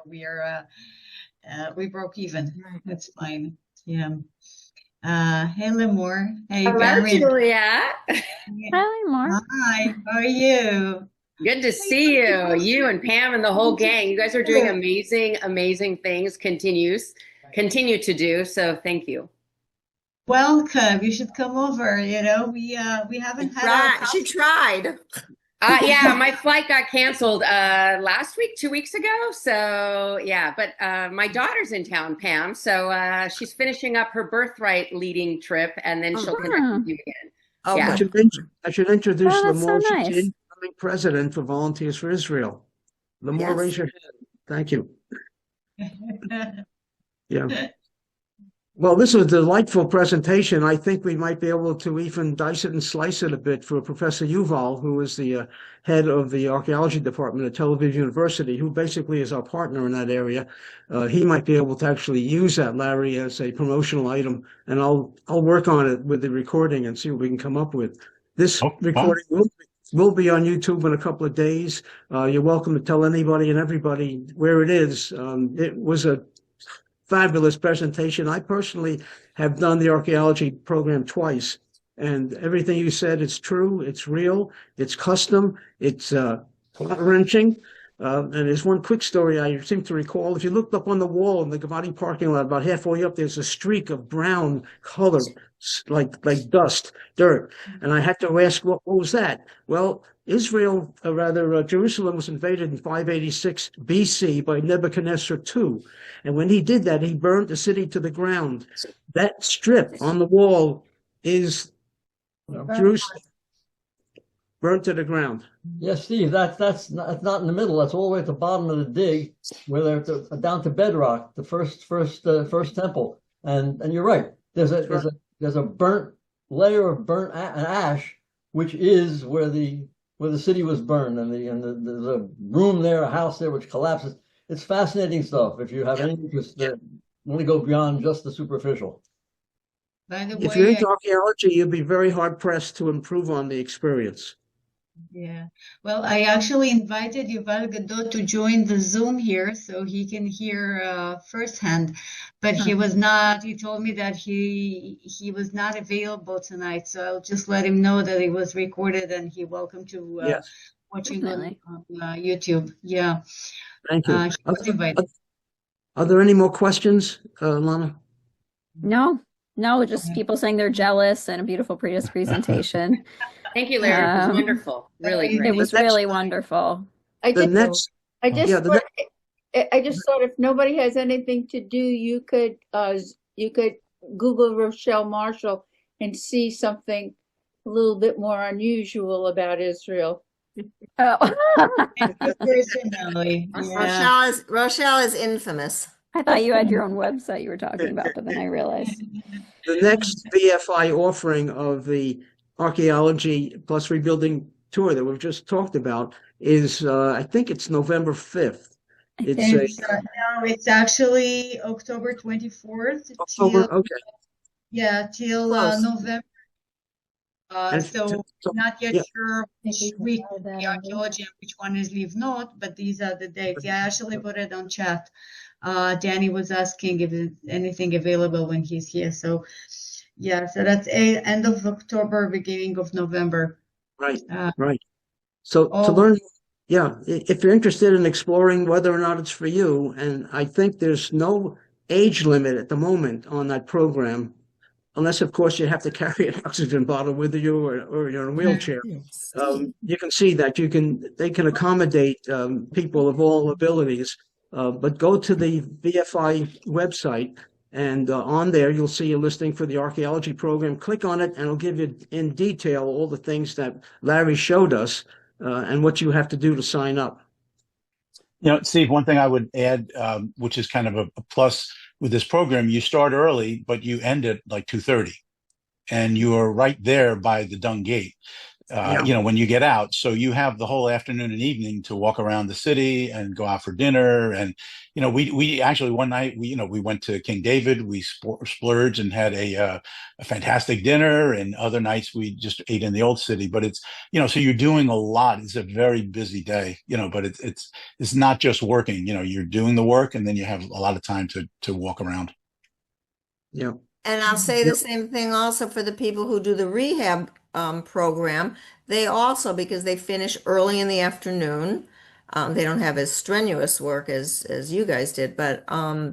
we broke even. That's fine. Yeah. Hey, Lemore. Hey, hello, Barry. Julia. Hi, Lemore. Hi. How are you? Good to see you. You and Pam and the whole gang. You guys are doing amazing things. Continue to do. So thank you. Welcome. You should come over. We haven't had our She tried. Yeah, my flight got canceled last week, 2 weeks ago. So yeah, but my daughter's in town, Pam. So she's finishing up her birthright leading trip, and then she'll connect with you again. Oh, yeah. I should introduce Lemore. So nice. She's incoming president for Volunteers for Israel. Lemore, raise your hand. Thank you. Yeah. Well, this was a delightful presentation. I think we might be able to even dice it and slice it a bit for Professor Yuval, who is the head of the archaeology department at Tel Aviv University, who basically is our partner in that area. He might be able to actually use that, Larry, as a promotional item, and I'll work on it with the recording and see what we can come up with. This recording will be on YouTube in a couple of days. You're welcome to tell anybody and everybody where it is. It was a fabulous presentation. I personally have done the archaeology program twice, and everything you said is true. It's real. It's custom. It's heart-wrenching. And there's one quick story I seem to recall. If you looked up on the wall in the Gavati parking lot, about halfway up, there's a streak of brown color, like dust, dirt. And I had to ask, what was that? Well, Israel, Jerusalem was invaded in 586 BC by Nebuchadnezzar II. And when he did that, he burned the city to the ground. That strip on the wall is Jerusalem, burnt to the ground. Yes, Steve, that's not in the middle. That's all the way at the bottom of the dig, where they're down to bedrock, the first temple. And you're right. There's a burnt layer of burnt ash, which is where the city was burned, and there's a room there, a house there, which collapses. It's fascinating stuff. If you have any interest, only go beyond just the superficial. By the If you're way, into archaeology, you'd be very hard pressed to improve on the experience. yeah. Well, I actually invited Yuval Gadot to join the Zoom here so he can hear firsthand, but he was not. He told me that he was not available tonight, so I'll just let him know that it was recorded and he welcome to Yes. watching on YouTube. Yeah. Thank you. He was invited. Are there any more questions, Lana? No, just people saying they're jealous and a beautiful presentation. Thank you, Larry. It was wonderful. Really great. It was really wonderful. I The just, next, I just, yeah, the thought, I just thought if nobody has anything to do, you could Google Rochelle Marshall and see something a little bit more unusual about Israel. Personally, Rochelle is infamous. I thought you had your own website you were talking about, but then I realized. the next VFI offering of the Archaeology plus Rebuilding Tour that we've just talked about is, I think it's November 5th. It's actually October 24th. October, okay. Yeah, till Close. November. So not yet yeah. sure which week will be archaeology and which one is leave note, but these are the dates. Yeah, I actually put it on chat. Danny was asking if there's anything available when he's here. So yeah, so that's end of October, beginning of November. Right, right. So to learn, yeah, if you're interested in exploring whether or not it's for you, and I think there's no age limit at the moment on that program, unless, of course, you have to carry an oxygen bottle with you or you're in a wheelchair. You can see that they can accommodate people of all abilities. But go to the VFI website, and on there you'll see a listing for the archaeology program. Click on it, and it'll give you in detail all the things that Larry showed us and what you have to do to sign up. You know, Steve, one thing I would add, which is kind of a plus with this program, you start early, but you end at like 2:30, and you are right there by the Dung Gate. You know, when you get out, so you have the whole afternoon and evening to walk around the city and go out for dinner. And, you know, we actually one night, we went to King David, we splurged and had a fantastic dinner, and other nights we just ate in the old city. But it's, you know, so you're doing a lot. It's a very busy day, you know, but it's not just working, you know, you're doing the work and then you have a lot of time to walk around. Yeah. And I'll say the same thing also for the people who do the rehab program. They also, because they finish early in the afternoon, they don't have as strenuous work as you guys did, but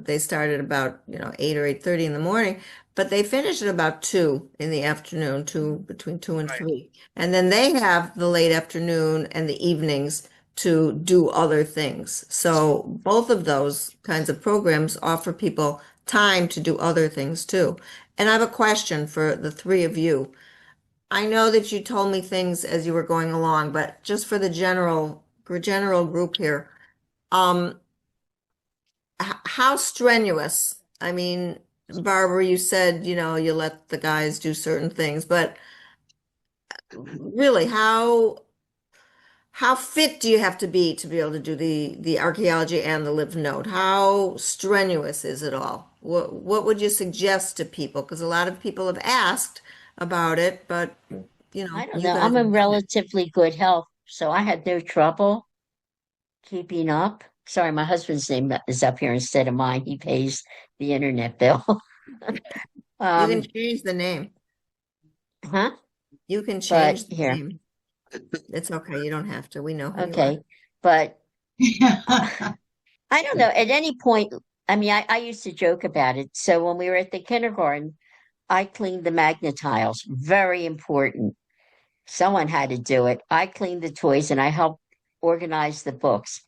they start at about 8 or 8:30 in the morning, but they finish at about 2 in the afternoon, between 2 and 3, and then they have the late afternoon and the evenings to do other things. So both of those kinds of programs offer people time to do other things too. And I have a question for the three of you. I know that you told me things as you were going along, but just for the general group here, how strenuous? I mean, Barbara, you said, you let the guys do certain things, but really, how fit do you have to be able to do the archaeology and the live note? How strenuous is it all? What would you suggest to people? Because a lot of people have asked about it, but I don't know. I'm in relatively good health, so I had no trouble keeping up. Sorry, my husband's name is up here instead of mine. He pays the internet bill. You can change the name. Huh? You can change the name. It's okay. You don't have to. We know who you are. But I don't know. At any point, I mean, I used to joke about it. So when we were at the kindergarten, I cleaned the magnetiles. Very important. Someone had to do it. I cleaned the toys and I helped organize the books.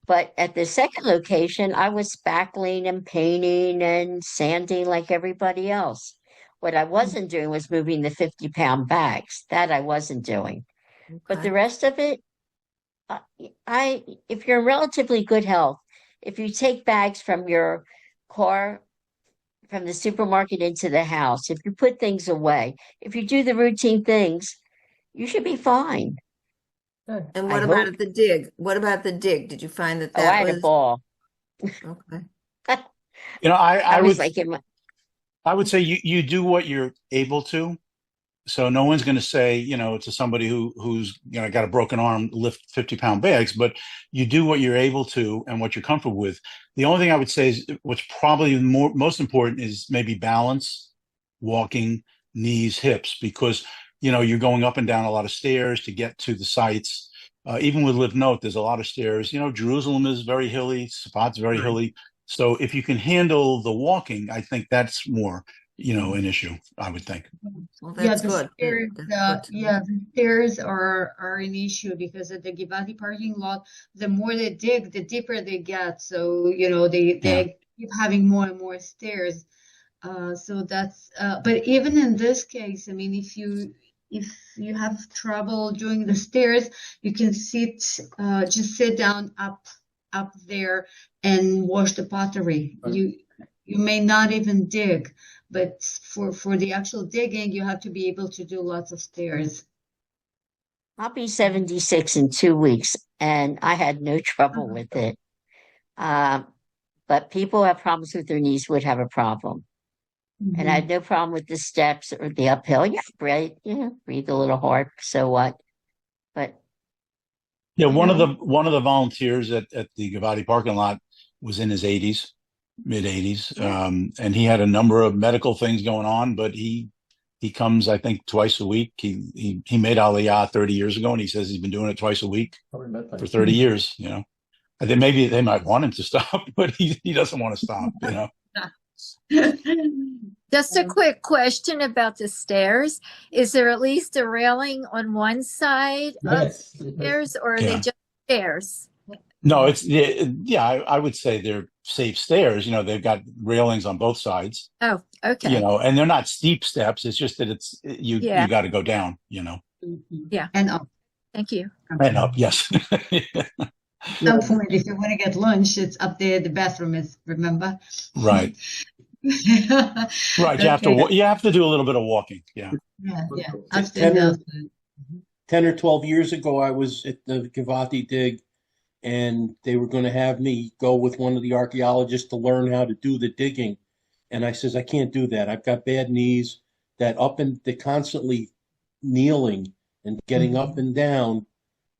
But at the second location, I was spackling and painting and sanding like everybody else. What I wasn't doing was moving the 50-pound bags. That I wasn't doing. But the rest of it, if you're in relatively good health, if you take bags from your car, from the supermarket into the house, if you put things away, if you do the routine things, you should be fine. And what about at the dig? What about the dig? Did you find that I that had a was ball. okay? You know, I was would like in my, I would say you do what you're able to. So no one's going to say, you know, to somebody who's, you know, got a broken arm, lift 50-pound bags, but you do what you're able to and what you're comfortable with. The only thing I would say is what's probably most important is maybe balance, walking, knees, hips, because, you know, you're going up and down a lot of stairs to get to the sites. Even with Live Note, there's a lot of stairs. You know, Jerusalem is very hilly, Safat's very hilly. So if you can handle the walking, I think that's more, you know, an issue, I would think. Well, Yeah, that's the good. stairs, the stairs are an issue because at the Givati parking lot, the more they dig, the deeper they get. So, you know, they keep having more and more stairs. So that's but even in this case, I mean, if you have trouble doing the stairs, you can just sit down up there and wash the pottery. You may not even dig. But for the actual digging, you have to be able to do lots of stairs. I'll be 76 in 2 weeks, and I had no trouble with it. But people who have problems with their knees would have a problem. And I had no problem with the steps or the uphill. Yeah, breathe a little hard. So what? But yeah, one of the volunteers at the Givati parking lot was in his 80s. Mid-80s, and he had a number of medical things going on, but he comes, I think, twice a week. He made Aliyah 30 years ago, and he says he's been doing it twice a week for 30 years. You know, I think maybe they might want him to stop, but he doesn't want to stop. You know. Just a quick question about the stairs. Is there at least a railing on one side of the stairs, or are they just stairs? No, I would say they're safe stairs. You know, they've got railings on both sides. Oh, okay. You know, and they're not steep steps. It's just that you got to go down, you know. Yeah. And up. Thank you. And up, yes. Some point, if you want to get lunch, it's up there. The bathroom is, remember? Right. Right. You have to do a little bit of walking. Yeah. Yeah. 10 or 12 years ago, I was at the Givati dig, and they were going to have me go with one of the archaeologists to learn how to do the digging. And I says, I can't do that. I've got bad knees. They're constantly kneeling and getting up and down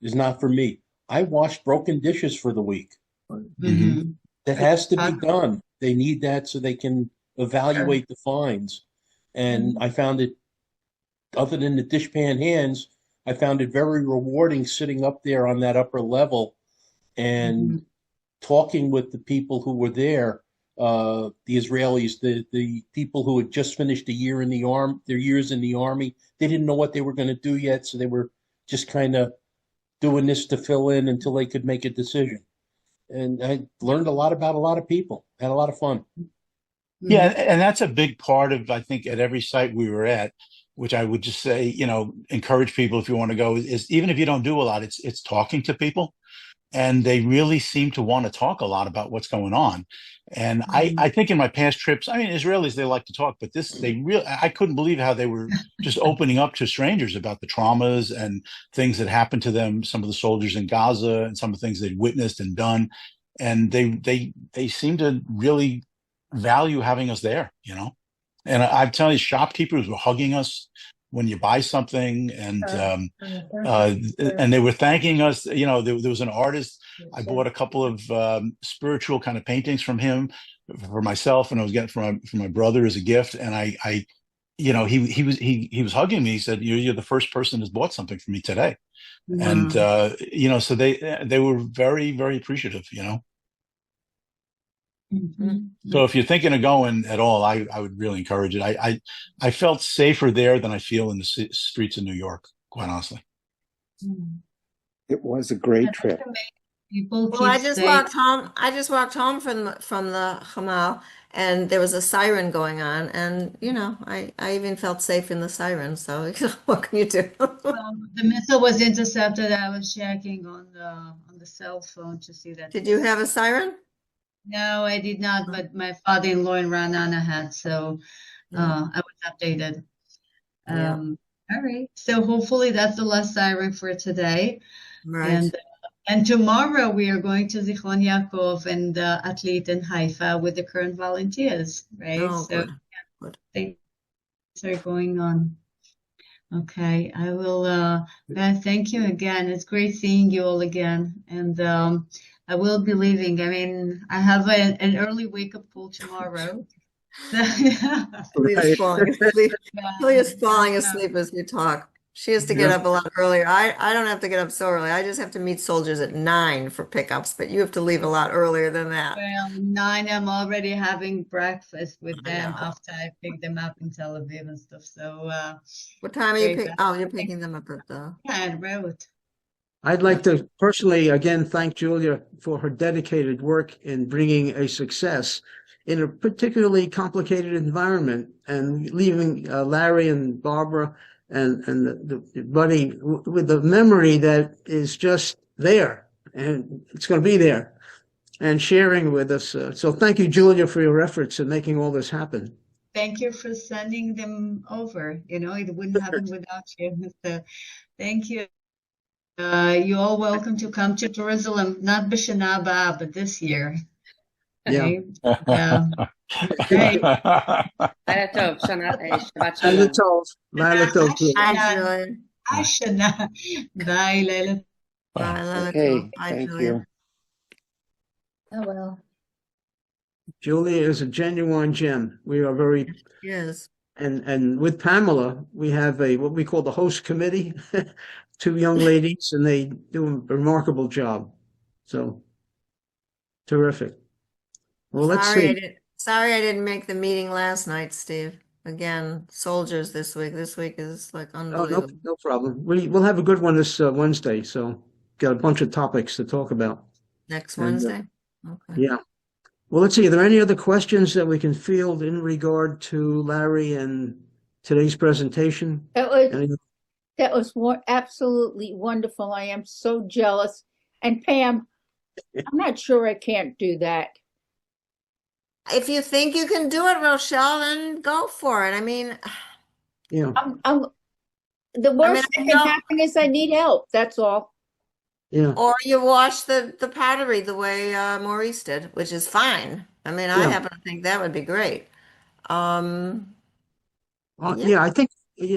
is not for me. I washed broken dishes for the week. That has to be done. They need that so they can evaluate the finds. And I found it, other than the dishpan hands, I found it very rewarding sitting up there on that upper level and talking with the people who were there, the Israelis, the people who had just finished a year in the their years in the army. They didn't know what they were going to do yet, so they were just kind of doing this to fill in until they could make a decision. And I learned a lot about a lot of people, had a lot of fun. Yeah, and that's a big part of, I think, at every site we were at, which I would just say, you know, encourage people if you want to go, is even if you don't do a lot, it's talking to people. And they really seem to want to talk a lot about what's going on. And I think in my past trips, I mean, Israelis, they like to talk, but I couldn't believe how they were just opening up to strangers about the traumas and things that happened to them, some of the soldiers in Gaza and some of the things they'd witnessed and done. And they seem to really value having us there, you know? And I'm telling you, shopkeepers were hugging us when you buy something, and they were thanking us. You know, there was an artist. I bought a couple of spiritual kind of paintings from him for myself, and I was getting from my brother as a gift. And I he was hugging me. He said, "You're the first person who's bought something for me today." And Wow. so they were very, very appreciative. So if you're thinking of going at all, I would really encourage it. I felt safer there than I feel in the streets of New York, quite honestly. It was a great trip. People Well, I keep just saying, walked home. I just walked home from the Hamal, and there was a siren going on, and I even felt safe in the siren. So what can you do? the missile was intercepted. I was checking on the cell phone to see that. Did you have a siren? No, I did not, but my father-in-law in Ra'anana had, so I was updated. All right. So hopefully that's the last siren for today. Right. And tomorrow we are going to Zichron Yaakov and Atlit in Haifa with the current volunteers, right? Oh, so good. things are going on. Okay, I will thank you again. It's great seeing you all again. And I will be leaving. I mean, I have an early wake-up call tomorrow. Leah's falling asleep. Leah's falling asleep as we talk. She has to get up a lot earlier. I don't have to get up so early. I just have to meet soldiers at 9 for pickups, but you have to leave a lot earlier than that. Well, 9, I'm already having breakfast with them after I pick them up in Tel Aviv and stuff. So what time are you picking? Oh, you're picking them up at the road. I'd like to personally, again, thank Julia for her dedicated work in bringing a success in a particularly complicated environment and leaving Larry and Barbara and the buddy with the memory that is just there and it's going to be there and sharing with us. So thank you, Julia, for your efforts in making all this happen. Thank you for sending them over. It wouldn't happen without you. So thank you. You're all welcome to come to Jerusalem, not B'Shana Haba, but this year. Yeah. Great. לילה טוב, שבת לילה שלום. טוב. לילה טוב. Ashana. Bye, Leila. Okay, thank you. Oh, well. Julia is a genuine gem. We are very yes. And with Pamela, we have what we call the host committee, 2 young ladies, and they do a remarkable job. So terrific. Well, let's see. Sorry I didn't make the meeting last night, Steve. Again, soldiers this week. This week is like unbelievable. No problem. We'll have a good one this Wednesday. So got a bunch of topics to talk about. Next Wednesday? Okay. Yeah. Well, let's see. Are there any other questions that we can field in regard to Larry and today's presentation? That was absolutely wonderful. I am so jealous. And Pam, I'm not sure I can't do that. If you think you can do it, Rochelle, then go for it. I mean, yeah. The worst that can happen is I need help. That's all. Yeah. Or you wash the pottery the way Maurice did, which is fine. I mean, I happen to think that would be great. Yeah, I think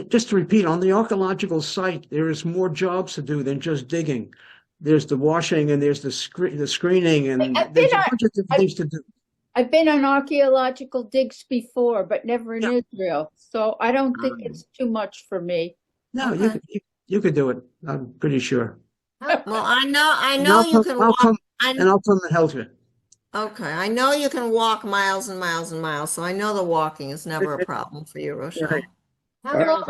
just to repeat, on the archaeological site, there is more jobs to do than just digging. There's the washing and there's the screening and there's a bunch of different things to do. I've been on archaeological digs before, but never in Israel. So I don't think it's too much for me. No, you could do it. I'm pretty sure. Well, I know you can walk. And I'll come and help you. Okay, I know you can walk miles and miles and miles, so I know the walking is never a problem for you, Rochelle. How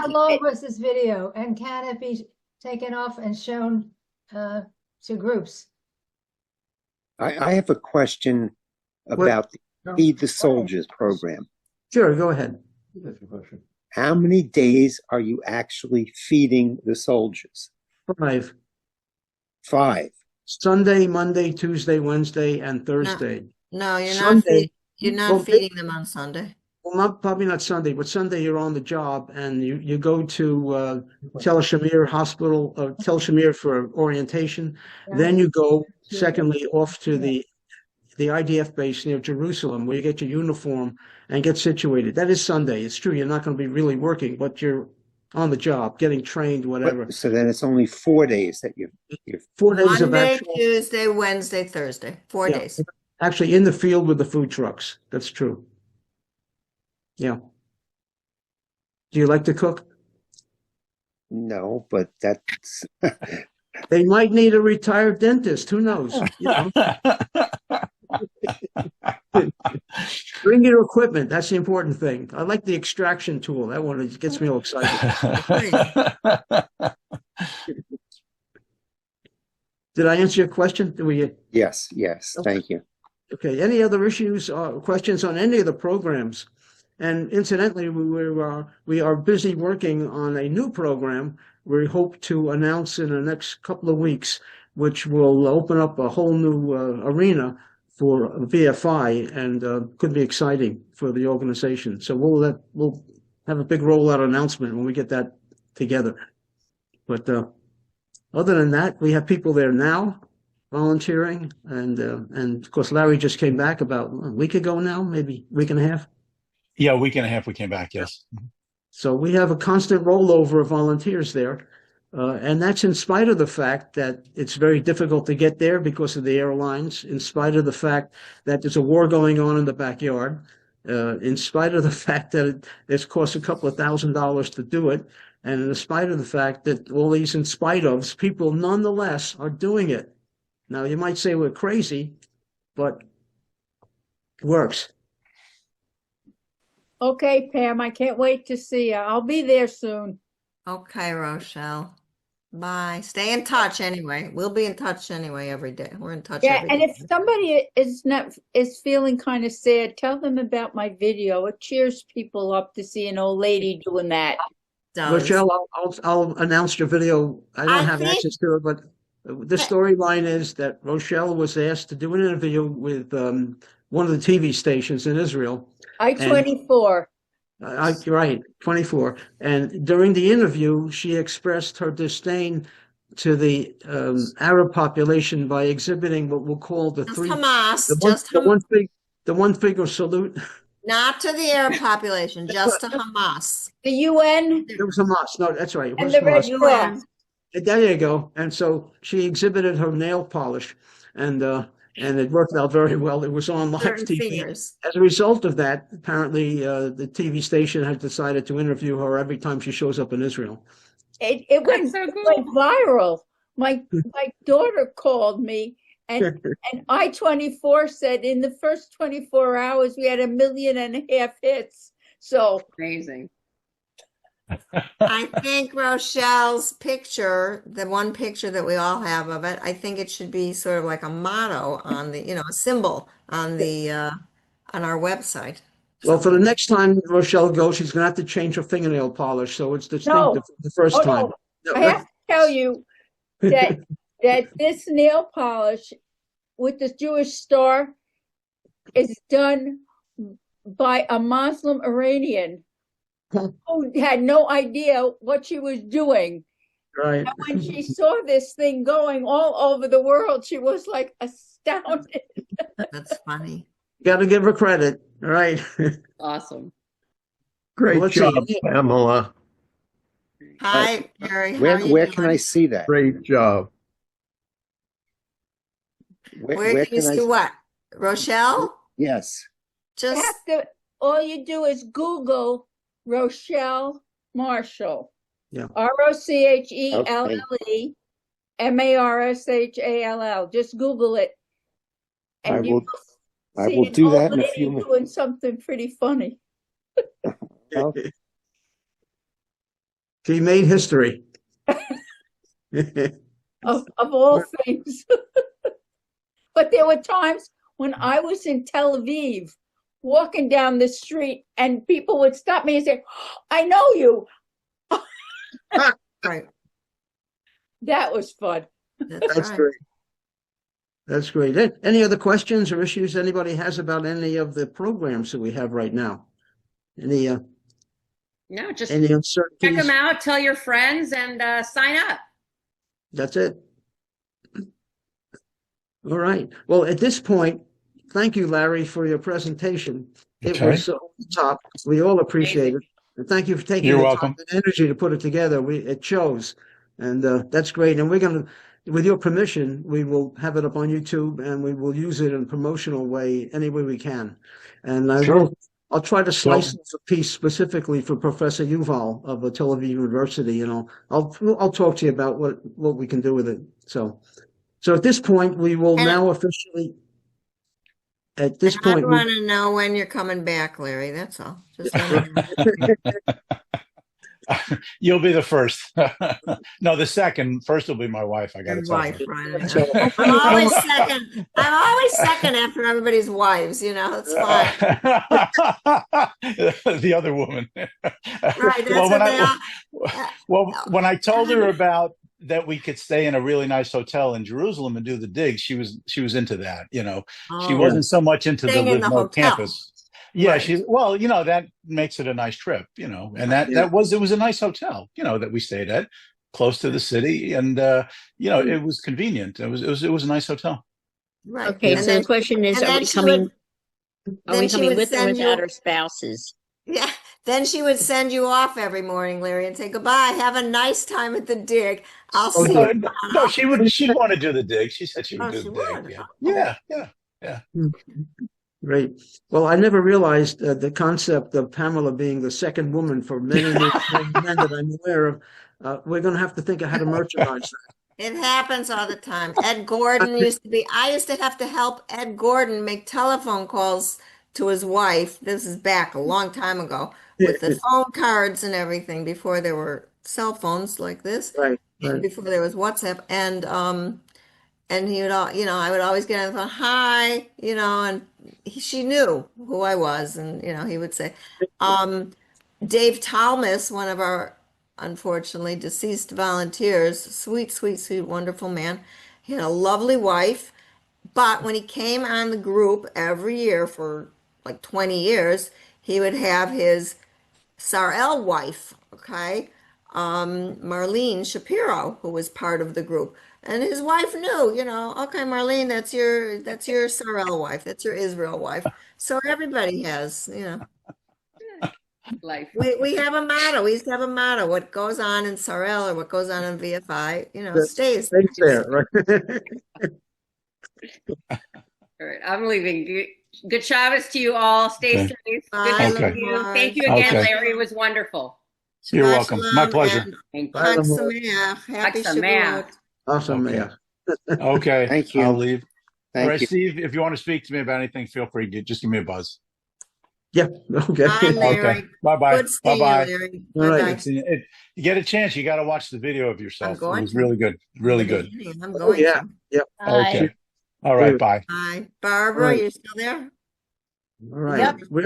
long was this video, and can it be taken off and shown to groups? I have a question about the Feed the Soldiers program. Sure, go ahead. How many days are you actually feeding the soldiers? 5. 5. Sunday, Monday, Tuesday, Wednesday, and Thursday. No, you're Sunday, not feeding them on Sunday. Well, probably not Sunday, but Sunday you're on the job and you go to Tel Shamir Hospital, Tel Shamir for orientation. Then you go, secondly, off to the IDF base near Jerusalem, where you get your uniform and get situated. That is Sunday. It's true, you're not going to be really working, but you're on the job, getting trained, whatever. So then it's only 4 days that you're 4 days of Monday, actual, Tuesday, Wednesday, Thursday. 4 days. Actually in the field with the food trucks. That's true. Yeah. Do you like to cook? No, but that's They might need a retired dentist. Who knows? You know. Bring your equipment. That's the important thing. I like the extraction tool. That one gets me all excited. Did I answer your question? yes, thank you. Okay. Any other issues or questions on any of the programs? And incidentally, we are busy working on a new program we hope to announce in the next couple of weeks, which will open up a whole new arena for VFI, and could be exciting for the organization. So we'll have a big rollout announcement when we get that together. But other than that, we have people there now volunteering, and of course Larry just came back about a week ago now, maybe a week and a half. Yeah, a week and a half we came back, yes. So we have a constant rollover of volunteers there. And that's in spite of the fact that it's very difficult to get there because of the airlines, in spite of the fact that there's a war going on in the backyard, in spite of the fact that it's cost a couple of $1,000s to do it, and in spite of the fact that all these in spite ofs, people nonetheless are doing it. Now, you might say we're crazy, but it works. Okay, Pam, I can't wait to see you. I'll be there soon. Okay, Rochelle. Bye. Stay in touch anyway. We'll be in touch anyway every day. We're in touch every And day. if somebody is feeling kind of sad, tell them about my video. It cheers people up to see an old lady doing that. Rochelle, I'll announce your video. I don't have access to it, but the storyline is that Rochelle was asked to do an interview with one of the TV stations in Israel. I-24. Right, 24. And during the interview, she expressed her disdain to the Arab population by exhibiting what we'll call the one finger salute. Not to the Arab population, just to Hamas. The UN? It was Hamas. No, that's right. It was And the Red Hamas. Cross. There you go. And so she exhibited her nail polish, and it worked out very well. It was on live TV. Fingers. As a result of that, apparently the TV station has decided to interview her every time she shows up in Israel. It went viral. My daughter called me, and I-24 said in the first 24 hours we had 1.5 million hits. So amazing. I think Rochelle's picture, the one picture that we all have of it, I think it should be sort of like a motto on the, a symbol on the on our website. Well, for the next time Rochelle goes, she's going to have to change her fingernail polish, so it's distinctive the first time. No. I have to tell you that this nail polish with the Jewish star is done by a Muslim Iranian who had no idea what she was doing. Right. And when she saw this thing going all over the world, she was like astounded. That's funny. Got to give her credit. Right. Awesome. Great job, Pamela. Hi, Gary. Where can I see that? Great job. Where can you see what? Rochelle? Yes. Just all you do is Google Rochelle Marshall. Yeah. ROCHELLE MARSHALL. Just Google it. And I will do that in a few minutes. Doing something pretty funny. She made history. of all things. But there were times when I was in Tel Aviv walking down the street and people would stop me and say, I know you. Right. That was fun. That's great. That's great. Any other questions or issues anybody has about any of the programs that we have right now? Any No, just any uncertainties? check them out, tell your friends, and sign up. That's it. All right. Well, at this point, thank you, Larry, for your presentation. It was so top. We all appreciate it. And thank you for taking the time and energy to put it together. It shows. And that's great. And we're going to, with your permission, we will have it up on YouTube and we will use it in a promotional way any way we can. And I'll try to slice off a piece specifically for Professor Yuval of Tel Aviv University, and I'll talk to you about what we can do with it. So at this point, we will now officially. At this point, I want to know when you're coming back, Larry. That's all. Just let me know. You'll be the first. No, the second. First will be my wife. I got to tell Wife, you. right? I'm always second. I'm always second after everybody's wives. It's fine. The other woman. Right. That's when I told her about that we could stay in a really nice hotel in Jerusalem and do the dig, she was into that. She wasn't so much into the Live More campus. Yeah, right. That makes it a nice trip, and it was a nice hotel, that we stayed at, close to the city, and it was convenient. It was a nice hotel. Right. Okay, so the question is, are we coming with or without our spouses? Yeah. Then she would send you off every morning, Larry, and say, goodbye, have a nice time at the dig. I'll see you. No, she'd want to do the dig. She said she would do the dig. Yeah. Great. Well, I never realized the concept of Pamela being the second woman for many men that I'm aware of. We're going to have to think of how to merchandise that. It happens all the time. Ed Gordon I used to have to help Ed Gordon make telephone calls to his wife. This is back a long time ago with the phone cards and everything before there were cell phones like this. Right. Before there was WhatsApp. And he would, I would always get on the phone, hi, and she knew who I was. And, he would say, Dave Talmas, one of our unfortunately deceased volunteers, sweet, sweet, sweet, wonderful man. He had a lovely wife. But when he came on the group every year for like 20 years, he would have his Sarel wife, okay, Marlene Shapiro, who was part of the group. And his wife knew, okay, Marlene, that's your Sarel wife, that's your Israel wife. So everybody has, life. We have a motto. We used to have a motto. What goes on in Sarel or what goes on in VFI, stays there. Right? All right, I'm leaving. Good Shabbos to you all. Stay safe. Bye, Good to see you. Thank you again, Larry. It was wonderful. You're welcome. My pleasure. Thank you. Happy Shabbat. Awesome, yeah. Okay. Thank you. I'll leave. Thank All right, you. Steve, if you want to speak to me about anything, feel free to just give me a buzz. Yeah. Okay. Bye, Larry. Okay. Bye-bye. Good seeing Bye-bye. you, Larry. All right. Bye-bye. You get a chance, you got to watch the video of yourself. I'm going It was to. really good. Really good. I'm going Yeah. to. Yep. Okay. All right. Bye. Bye. Barbara, Right. you still there? All right. Yep. We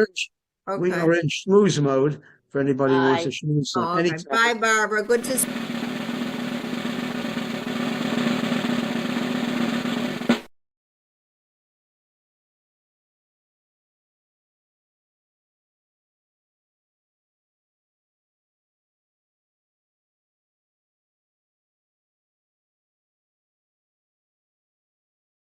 are in schmooze mode for anybody who wants to schmooze. Okay. Anytime. Bye, Barbara. Good to see you.